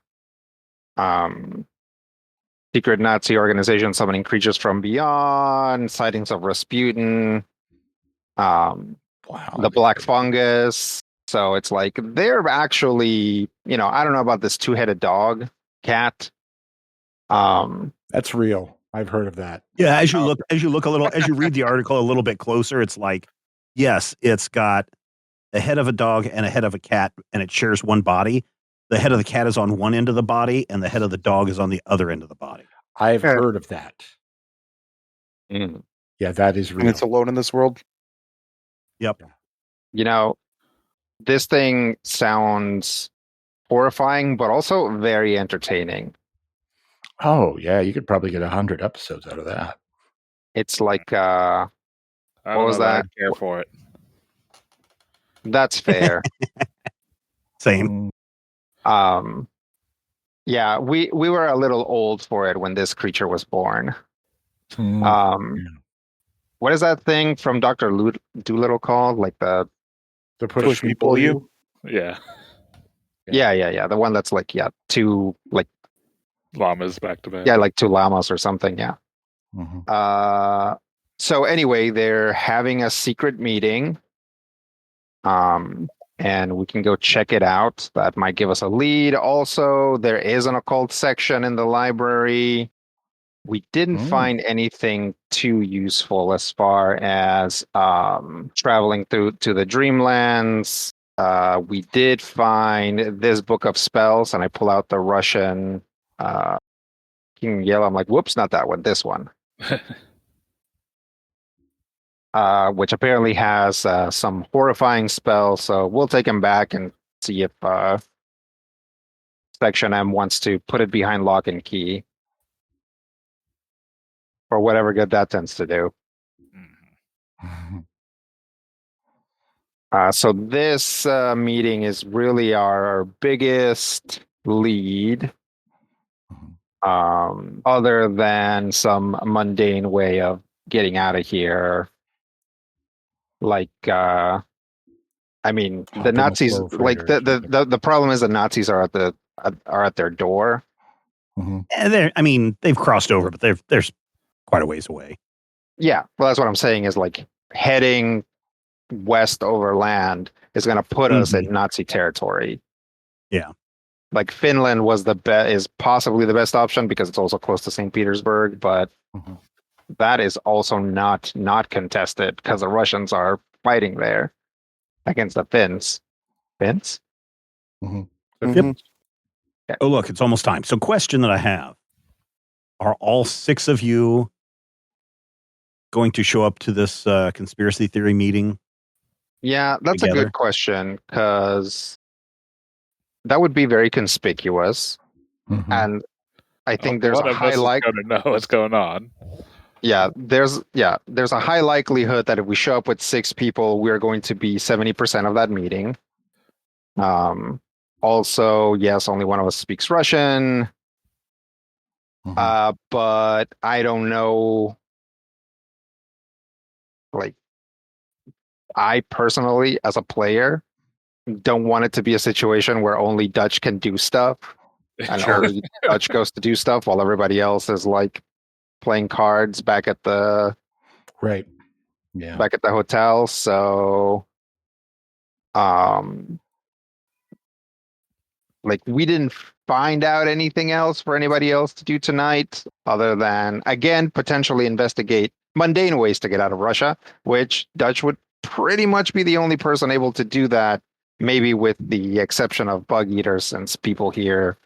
secret Nazi organization summoning creatures from beyond, sightings of Rasputin, the black fungus. So it's like they're actually, I don't know about this two-headed dog, cat. That's real. I've heard of that. Yeah, as you read the article a little bit closer, it's like, yes, it's got a head of a dog and a head of a cat, and it shares one body. The head of the cat is on one end of the body, and the head of the dog is on the other end of the body. I've heard of that. Mm. Yeah, that is real. And it's alone in this world. Yep. This thing sounds horrifying, but also very entertaining. Oh, yeah, you could probably get 100 episodes out of that. It's like, I don't what was know that? I'd care for it. That's fair. Same. Yeah, we were a little old for it when this creature was born. What is that thing from Dr. Doolittle called? Like the push me, pull you? Yeah. Yeah. The one that's like, two, like, Llamas back to back. yeah, like two llamas or something. Yeah. Mhm. So anyway, they're having a secret meeting. And we can go check it out. That might give us a lead. Also, there is an occult section in the library. We didn't find anything too useful as far as traveling through to the Dreamlands. We did find this book of spells, and I pull out the Russian King Yellow. I'm like, whoops, not that one, this one. Which apparently has some horrifying spells. So we'll take him back and see if Section M wants to put it behind lock and key. For whatever good that tends to do. So this meeting is really our biggest lead. Other than some mundane way of getting out of here. Like, the Nazis, like the problem is the Nazis are at their door. And they've crossed over, but there's quite a ways away. Yeah, well, that's what I'm saying is like heading west over land is going to put us in Nazi territory. Yeah, like Finland is possibly the best option because it's also close to St. Petersburg, but that is also not contested because the Russians are fighting there against the Finns. Finns? Yep. Oh, look, it's almost time. So question that I have, are all six of you going to show up to this conspiracy theory meeting Yeah, that's a together? good question because that would be very conspicuous. Mhm. And I think there's one a of high us is like going to know what's going on. there's a high likelihood that if we show up with 6 people, we're going to be 70% of that meeting. Also, yes, only one of us speaks Russian. Mhm. But I don't know. Like, I personally, as a player, don't want it to be a situation where only Dutch can do stuff and Sure. only Dutch goes to do stuff while everybody else is like playing cards back at the Right. Yeah. hotel. So, um, like we didn't find out anything else for anybody else to do tonight, other than again potentially investigate mundane ways to get out of Russia, which Dutch would pretty much be the only person able to do that. Maybe with the exception of Bug Eater, since people here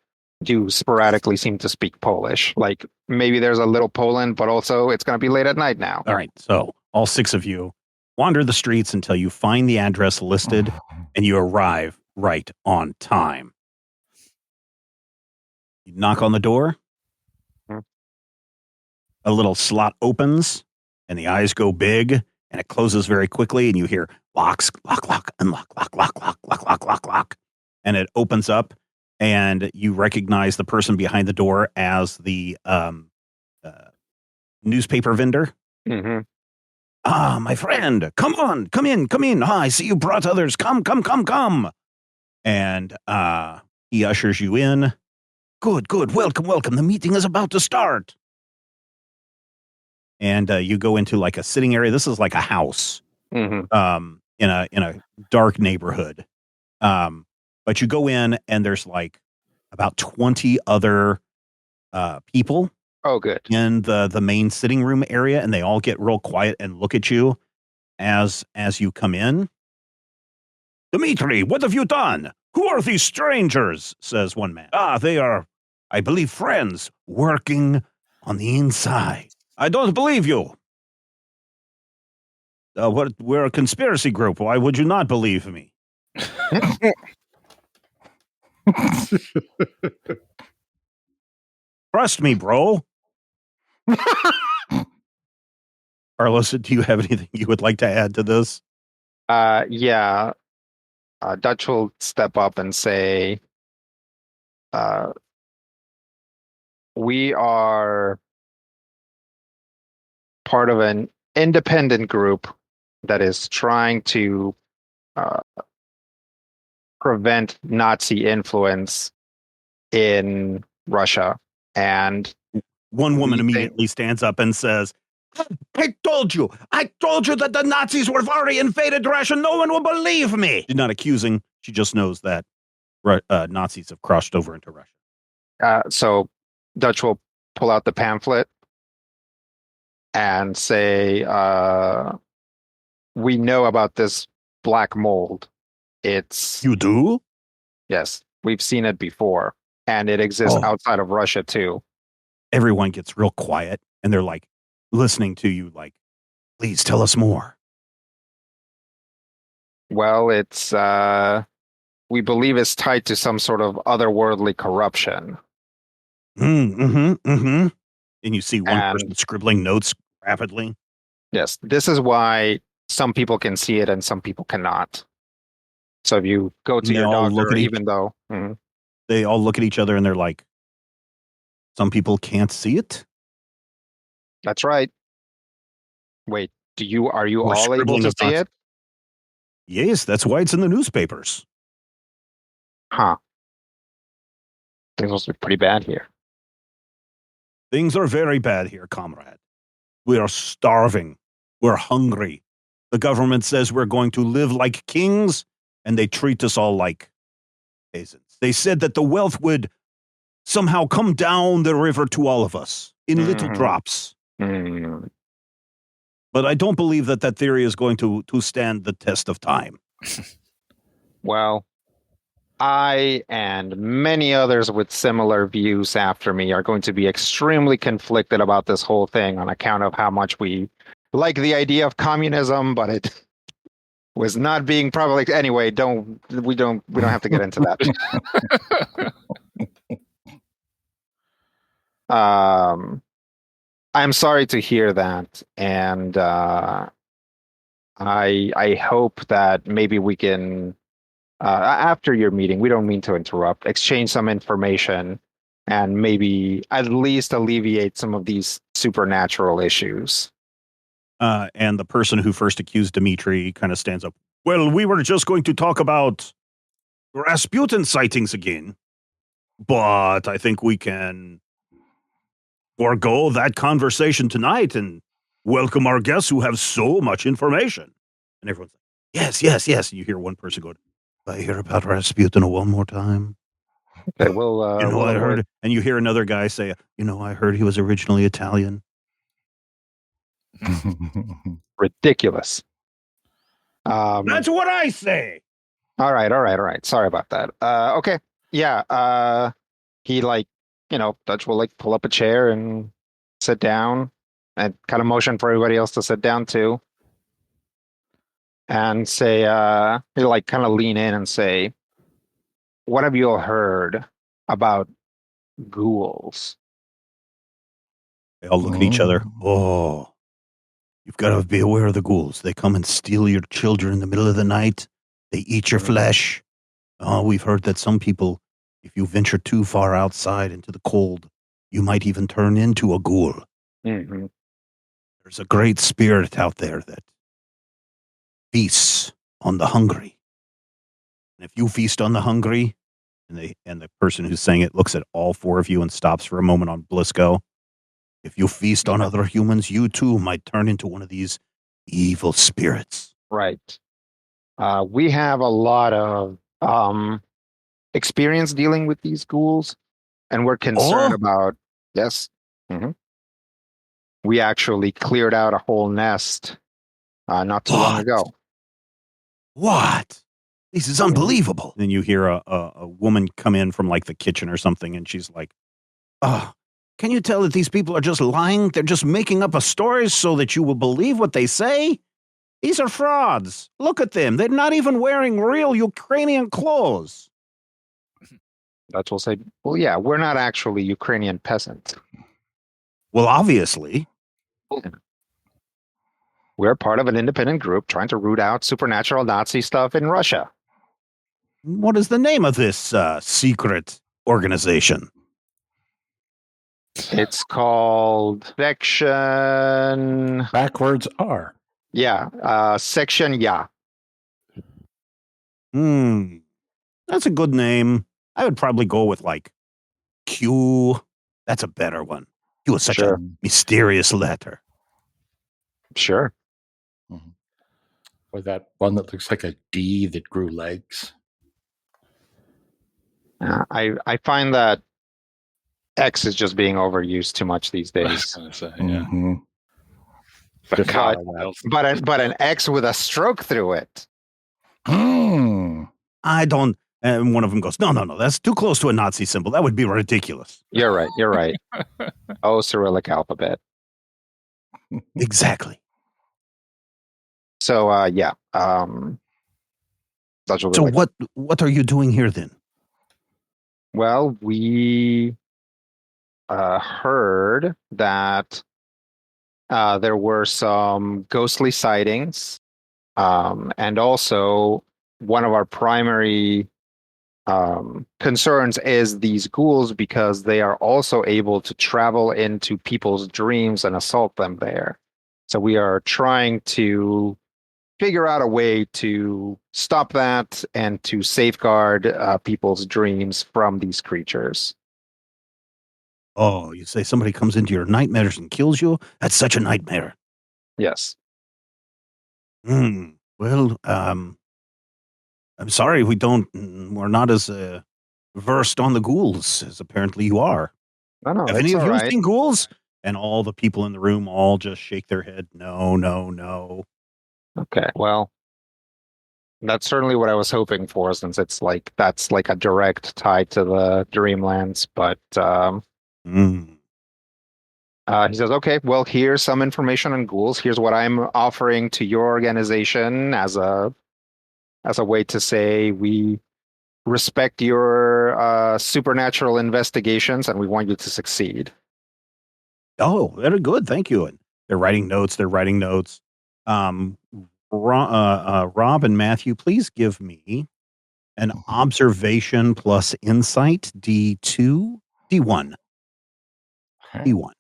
do sporadically seem to speak Polish. Like maybe there's a little Poland, but also it's going to be late at night now. All right. So all 6 of you wander the streets until you find the address listed and you arrive right on time. You knock on the door. Hmm. A little slot opens and the eyes go big and it closes very quickly and you hear locks, lock, unlock, lock. And it opens up and you recognize the person behind the door as the newspaper vendor. Mm-hmm. Ah, my friend, come on, come in. Ah, I see you brought others. Come. And he ushers you in. Good. Welcome. The meeting is about to start. And you go into like a sitting area. This is like a house, Mm-hmm. in a dark neighborhood. But you go in and there's like about 20 other people Oh, good. in the main sitting room area, and they all get real quiet and look at you as you come in. Dmitri, what have you done? Who are these strangers? Says one man. Ah, they are, I believe, friends working on the inside. I don't believe you. We're a conspiracy group. Why would you not believe me? Trust me, bro. Carlos, do you have anything you would like to add to this? Yeah. Dutch will step up and say, we are part of an independent group that is trying to prevent Nazi influence in Russia. And one woman we think- immediately stands up and says, I told you that the Nazis were already invaded Russia. No one will believe me. She's not accusing. She just knows that Nazis have crossed over into Russia. So Dutch will pull out the pamphlet and say, we know about this black mold. It's, You do? yes, we've seen it before, and it exists Oh. outside of Russia too. Everyone gets real quiet and they're like listening to you like, please tell us more. Well, it's, we believe it's tied to some sort of otherworldly corruption. And you see one And- person scribbling notes rapidly. Yes, this is why some people can see it and some people cannot. So if you go to And they your all look doctor, at each- even though They all look at each other and they're like, some people can't see it. that's right. Wait, are you Or all able scribbling to of see dots. it? Yes, that's why it's in the newspapers. Huh. Things must be pretty bad here. Things are very bad here, comrade. We are starving. We're hungry. The government says we're going to live like kings, and they treat us all like peasants. They said that the wealth would somehow come down the river to all of us in little Mhm. drops. Hmm. But I don't believe that theory is going to stand the test of time. Well, I and many others with similar views after me are going to be extremely conflicted about this whole thing on account of how much we like the idea of communism, but was not being probably anyway. We don't have to get into that. I'm sorry to hear that, and I hope that maybe we can after your meeting. We don't mean to interrupt. Exchange some information, and maybe at least alleviate some of these supernatural issues. And the person who first accused Dmitri kind of stands up. Well, we were just going to talk about Rasputin sightings again, but I think we can forego that conversation tonight and welcome our guests who have so much information. And everyone's like, yes. And you hear one person go, I hear about Rasputin one more time. Okay, well, I heard, and you hear another guy say, I heard he was originally Italian. Ridiculous. That's what I say. All right. Sorry about that. Okay. Yeah. He Dutch will pull up a chair and sit down and kind of motion for everybody else to sit down too. And say, he'll kind of lean in and say, what have you all heard about ghouls? They all look at each other. Oh, you've got to be aware of the ghouls. They come and steal your children in the middle of the night. They eat your flesh. Oh, we've heard that some people, if you venture too far outside into the cold, you might even turn into a ghoul. Mm-hmm. There's a great spirit out there that feasts on the hungry. And if you feast on the hungry, and the person who's saying it looks at all four of you and stops for a moment on Blisco. If you feast on other humans, you too might turn into one of these evil spirits. Right. We have a lot of experience dealing with these ghouls, and we're concerned about. Yes. Mm-hmm. We actually cleared out a whole nest not too long ago. What? This is unbelievable. Then you hear a woman come in from the kitchen or something, and she's like, can you tell that these people are just lying? They're just making up a story so that you will believe what they say? These are frauds. Look at them. They're not even wearing real Ukrainian clothes. Dutch will say, well, yeah, we're not actually Ukrainian peasants. Well, obviously. We're part of an independent group trying to root out supernatural Nazi stuff in Russia. What is the name of this secret organization? It's called Section... Backwards R. Yeah, Section Ya. That's a good name. I would probably go with Q. That's a better one. Q is such a mysterious letter. Sure. Mm-hmm. Or that one that looks like a D that grew legs. I find that X is just being overused too much these days. I was gonna say, Mm-hmm. But an X with a stroke through it. I don't. And one of them goes, no, that's too close to a Nazi symbol. That would be ridiculous. You're right. Oh, Cyrillic alphabet. Exactly. So, yeah. So what are you doing here then? Well, we heard that there were some ghostly sightings, and also one of our primary concerns is these ghouls, because they are also able to travel into people's dreams and assault them there. So we are trying to figure out a way to stop that and to safeguard people's dreams from these creatures. Oh, you say somebody comes into your nightmares and kills you? That's such a nightmare. Yes. Well, I'm sorry we're not as versed on the ghouls as apparently you are. No, have any of you seen ghouls? And all the people in the room all just shake their head. No. Okay, well, that's certainly what I was hoping for, since it's that's a direct tie to the Dreamlands. But he says, okay, well, here's some information on ghouls. Here's what I'm offering to your organization as a as a way to say we respect your supernatural investigations and we want you to succeed. Oh, very good. Thank you. And they're writing notes. Rob and Matthew, please give me an observation plus insight D2, D1. Okay. D1.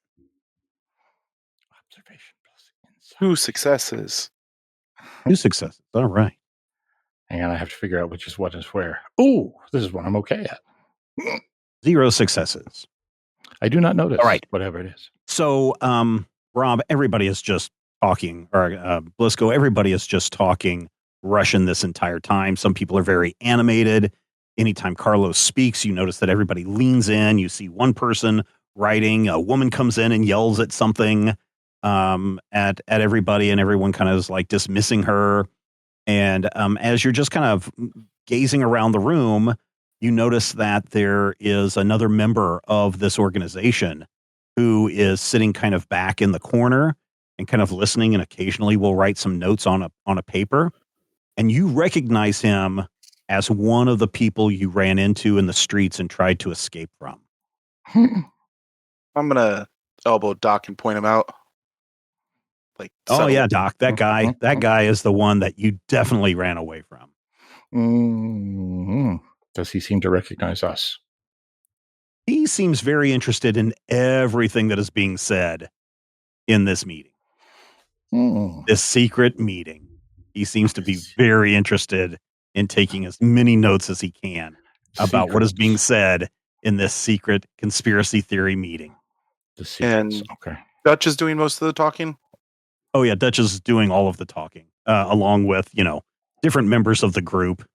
Observation plus insight. 2 successes. 2 successes. All right. Hang on, I have to figure out which is what is where. Oh, this is what I'm okay at. 0 successes. I do not notice. All right. Whatever it is. So, Rob, everybody is just talking, or Blisco, everybody is just talking Russian this entire time. Some people are very animated. Anytime Carlos speaks, you notice that everybody leans in. You see one person writing. A woman comes in and yells at something at everybody, and everyone kind of is like dismissing her. And as you're just kind of gazing around the room, you notice that there is another member of this organization who is sitting kind of back in the corner and kind of listening, and occasionally will write some notes on a paper. And you recognize him as one of the people you ran into in the streets and tried to escape from. I'm gonna elbow Doc and point him out. Like, Oh yeah, Doc, that guy is the one that you definitely ran away from. Mm-hmm. Does he seem to recognize us? He seems very interested in everything that is being said in this meeting. This secret meeting. He seems to be very interested in taking as many notes as he can about what is being said in this secret conspiracy theory meeting. The secrets. And Okay. Dutch is doing most of the talking. Oh yeah, Dutch is doing all of the talking, along with, different members of the group.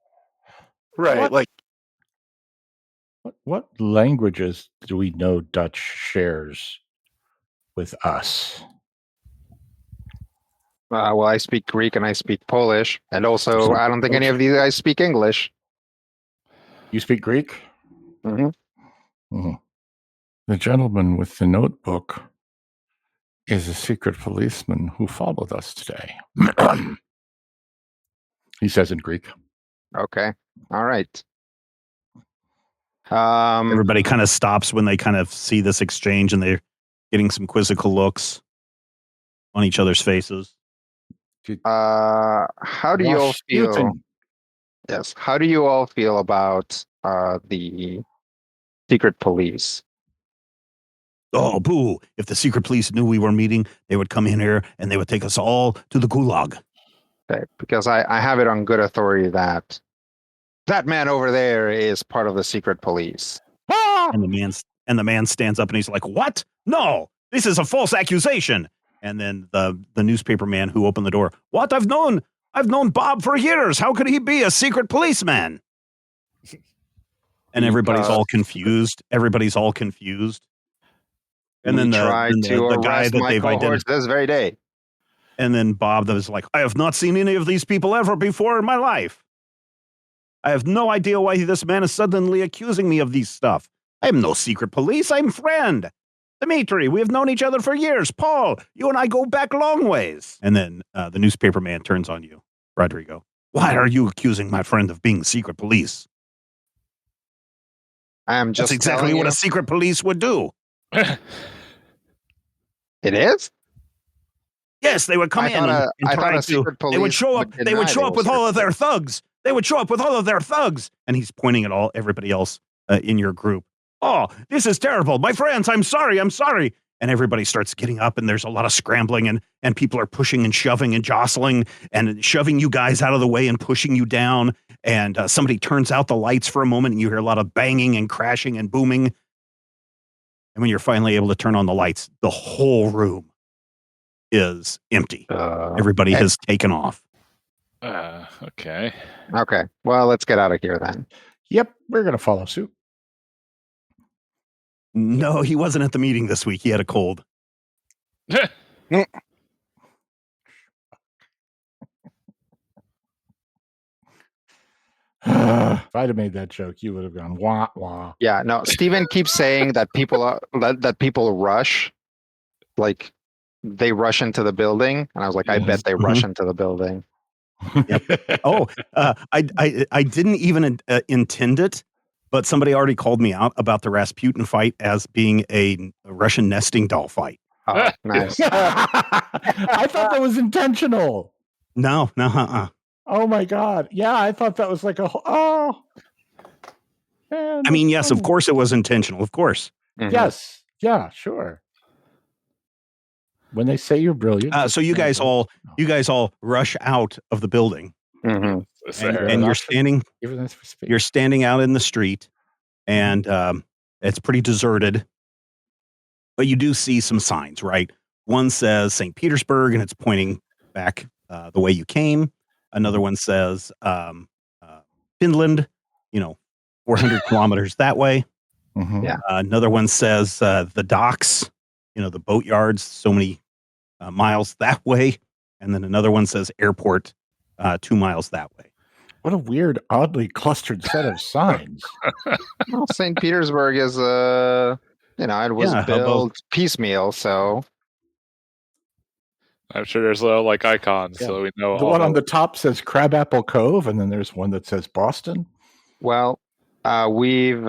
Right. What languages do we know Dutch shares with us? Well, I speak Greek and I speak Polish, and also I don't think any of these guys speak English. You speak Greek? Mm-hmm. Mm-hmm. The gentleman with the notebook is a secret policeman who followed us today. He says in Greek. Okay. All right. Everybody kind of stops when they kind of see this exchange, and they're getting some quizzical looks on each other's faces. How do you all feel? Yes. How do you all feel about the secret police? Oh, boo. If the secret police knew we were meeting, they would come in here and they would take us all to the gulag. Okay, because I have it on good authority that man over there is part of the secret police. And the man stands up and he's like, "What? No, this is a false accusation." And then the newspaper man who opened the door, "What? I've known Bob for years. How could he be a secret policeman?" And everybody's all confused. And then the guy that they've identified this very day. And then Bob was like, "I have not seen any of these people ever before in my life. I have no idea why this man is suddenly accusing me of these stuff. I am no secret police. I'm friend. Dimitri, we have known each other for years. Paul, you and I go back long ways." And then the newspaper man turns on you, Rodrigo. "Why are you accusing my friend of being secret police?" That's exactly what a secret police would do. It is? Yes, they would come in and try to. They would show up. They would show up with all of their thugs. And he's pointing at everybody else in your group. "Oh, this is terrible. My friends, I'm sorry. And everybody starts getting up, and there's a lot of scrambling, and people are pushing and shoving and jostling and shoving you guys out of the way and pushing you down. And somebody turns out the lights for a moment, and you hear a lot of banging and crashing and booming. And when you're finally able to turn on the lights, the whole room is empty. Everybody has taken off. Okay. Okay. Well, let's get out of here then. Yep, we're going to follow suit. No, he wasn't at the meeting this week. He had a cold. If I'd have made that joke, you would have gone wah wah. Yeah, no. Steven keeps saying that people rush, like they rush into the building, and I was like, I bet they rush into the building. Oh, I didn't even intend it, but somebody already called me out about the Rasputin fight as being a Russian nesting doll fight. Oh, nice. I thought that was intentional. No. Oh my God. Yeah, I thought that was like man, I mean, that's yes, of funny. course it was intentional. Of course. Mhm. Yes. Yeah, sure. When they say you're brilliant. So you guys all rush out of the building, Mhm. and you're standing out in the street, and it's pretty deserted. But you do see some signs, right? One says St. Petersburg, and it's pointing back the way you came. Another one says Finland, 400 kilometers that way. Mhm. Yeah. Another one says the docks, the boat yards, so many miles that way. And then another one says airport, 2 miles that way. What a weird, oddly clustered set of signs. Well, St. Petersburg is it was built piecemeal, so I'm sure there's little like icons, Yeah. so we know. The one on the top says Crabapple Cove, and then there's one that says Boston. well, we've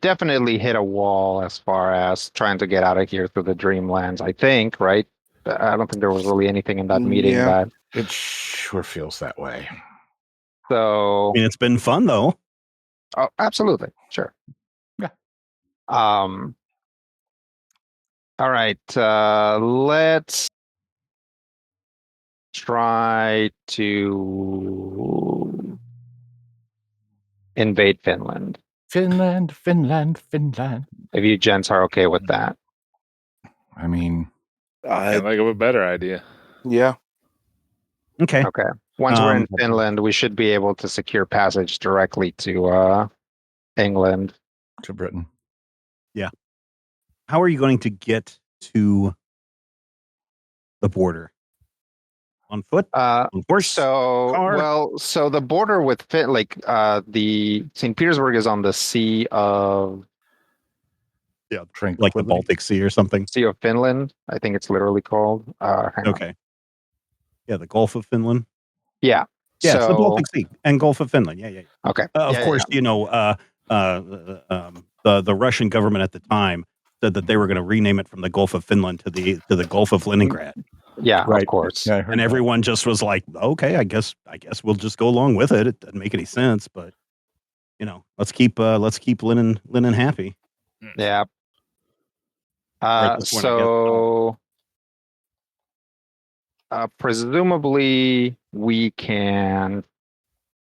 definitely hit a wall as far as trying to get out of here through the Dreamlands. I think, right? I don't think there was really anything in that meeting Yeah. that. It sure feels that way. So, I mean, it's been fun though. oh, absolutely, sure. Yeah. All right. Let's try to invade Finland. Finland. If you gents are okay with that. I mean, Can't think of a better idea. yeah. Okay. Okay. Once we're in Finland, we should be able to secure passage directly to England. to Britain. How are you going to get to the border? On foot? On horse? car? So the border with the St. Petersburg is on the Sea of Like the Tranquility. Baltic Sea or something. Sea of Finland, I think it's literally called. Hang on. Okay. Yeah, the Gulf of Finland. Yeah. Yeah, it's the Baltic Sea and Gulf of Finland. Yeah. Okay. Of course, the Russian government at the time said that they were going to rename it from the Gulf of Finland to the Gulf of Leningrad. Yeah, Right. of course. Yeah, I heard And that. everyone just was like, okay, I guess we'll just go along with it. It doesn't make any sense, but let's keep Lenin happy. Yeah. Or at this point, I guess. Presumably we can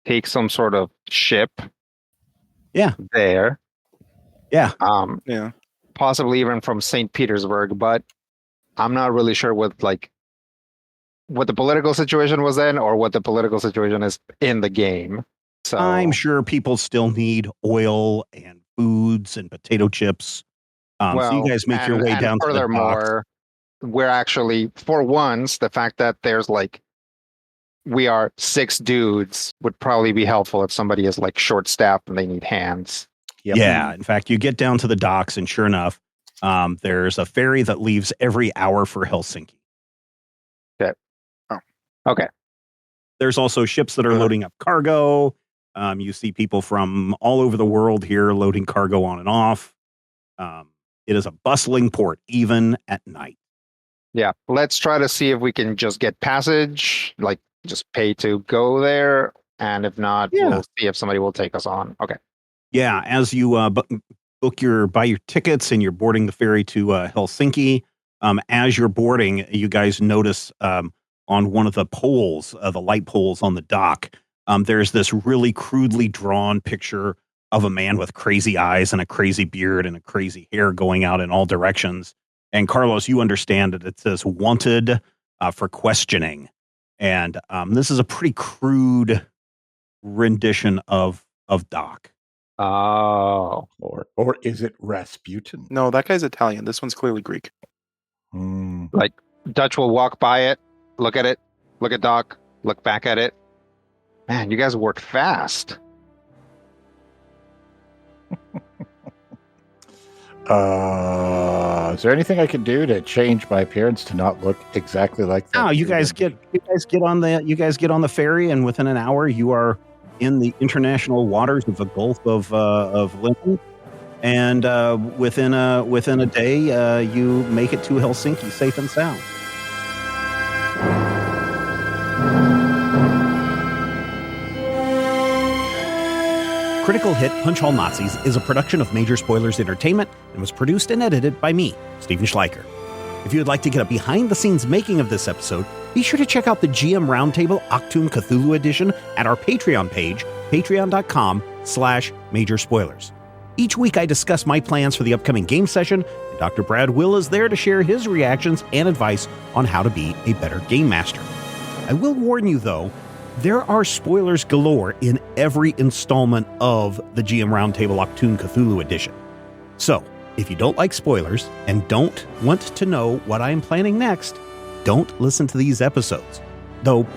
take some sort of ship. Yeah. There. Yeah. Yeah. Possibly even from St. Petersburg, but I'm not really sure what the political situation was then or what the political situation is in the game. So I'm sure people still need oil and foods and potato chips. So you guys make your way down to the docks. Furthermore, we're actually, for once, the fact that there's we are 6 dudes would probably be helpful if somebody is short-staffed and they need hands. Yep. Yeah. In fact, you get down to the docks, and sure enough, there's a ferry that leaves every hour for Helsinki. Okay. Oh. Okay. There's also ships that are loading up cargo. You see people from all over the world here loading cargo on and off. It is a bustling port, even at night. Yeah. Let's try to see if we can just get passage, just pay to go there. And if not, we'll see if somebody will take us on. Okay. Yeah, as you buy your tickets and you're boarding the ferry to Helsinki, as you're boarding, you guys notice on one of the poles, the light poles on the dock, there's this really crudely drawn picture of a man with crazy eyes and a crazy beard and a crazy hair going out in all directions. And Carlos, you understand that it says wanted for questioning. And this is a pretty crude rendition of Doc. Oh. Or is it Rasputin? No, that guy's Italian. This one's clearly Greek. Dutch will walk by it, look at it, look at Doc, look back at it. Man, you guys work fast. Is there anything I can do to change my appearance to not look exactly like that? Oh, you guys get on the ferry, and within an hour you are in the international waters of the Gulf of Lincoln, and within a day you make it to Helsinki safe and sound. Critical Hit Punch All Nazis is a production of Major Spoilers Entertainment and was produced and edited by me, Stephen Schleicher. If you would like to get a behind-the-scenes making of this episode, be sure to check out the GM Roundtable Octoon Cthulhu Edition at our Patreon page, patreon.com/Major Spoilers. Each week I discuss my plans for the upcoming game session, and Dr. Brad Will is there to share his reactions and advice on how to be a better game master. I will warn you, though, there are spoilers galore in every installment of the GM Roundtable Octoon Cthulhu Edition. So, if you don't like spoilers and don't want to know what I'm planning next, don't listen to these episodes. Though,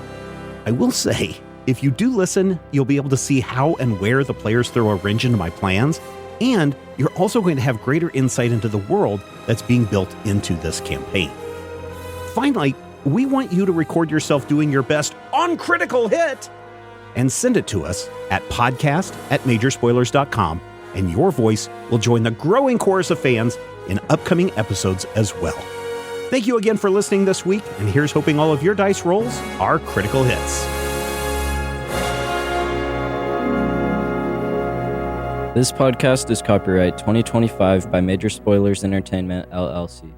I will say, if you do listen, you'll be able to see how and where the players throw a wrench into my plans, and you're also going to have greater insight into the world that's being built into this campaign. Finally, we want you to record yourself doing your best on Critical Hit and send it to us at podcast@majorspoilers.com, and your voice will join the growing chorus of fans in upcoming episodes as well. Thank you again for listening this week, and here's hoping all of your dice rolls are critical hits. This podcast is copyright 2025 by Major Spoilers Entertainment, LLC.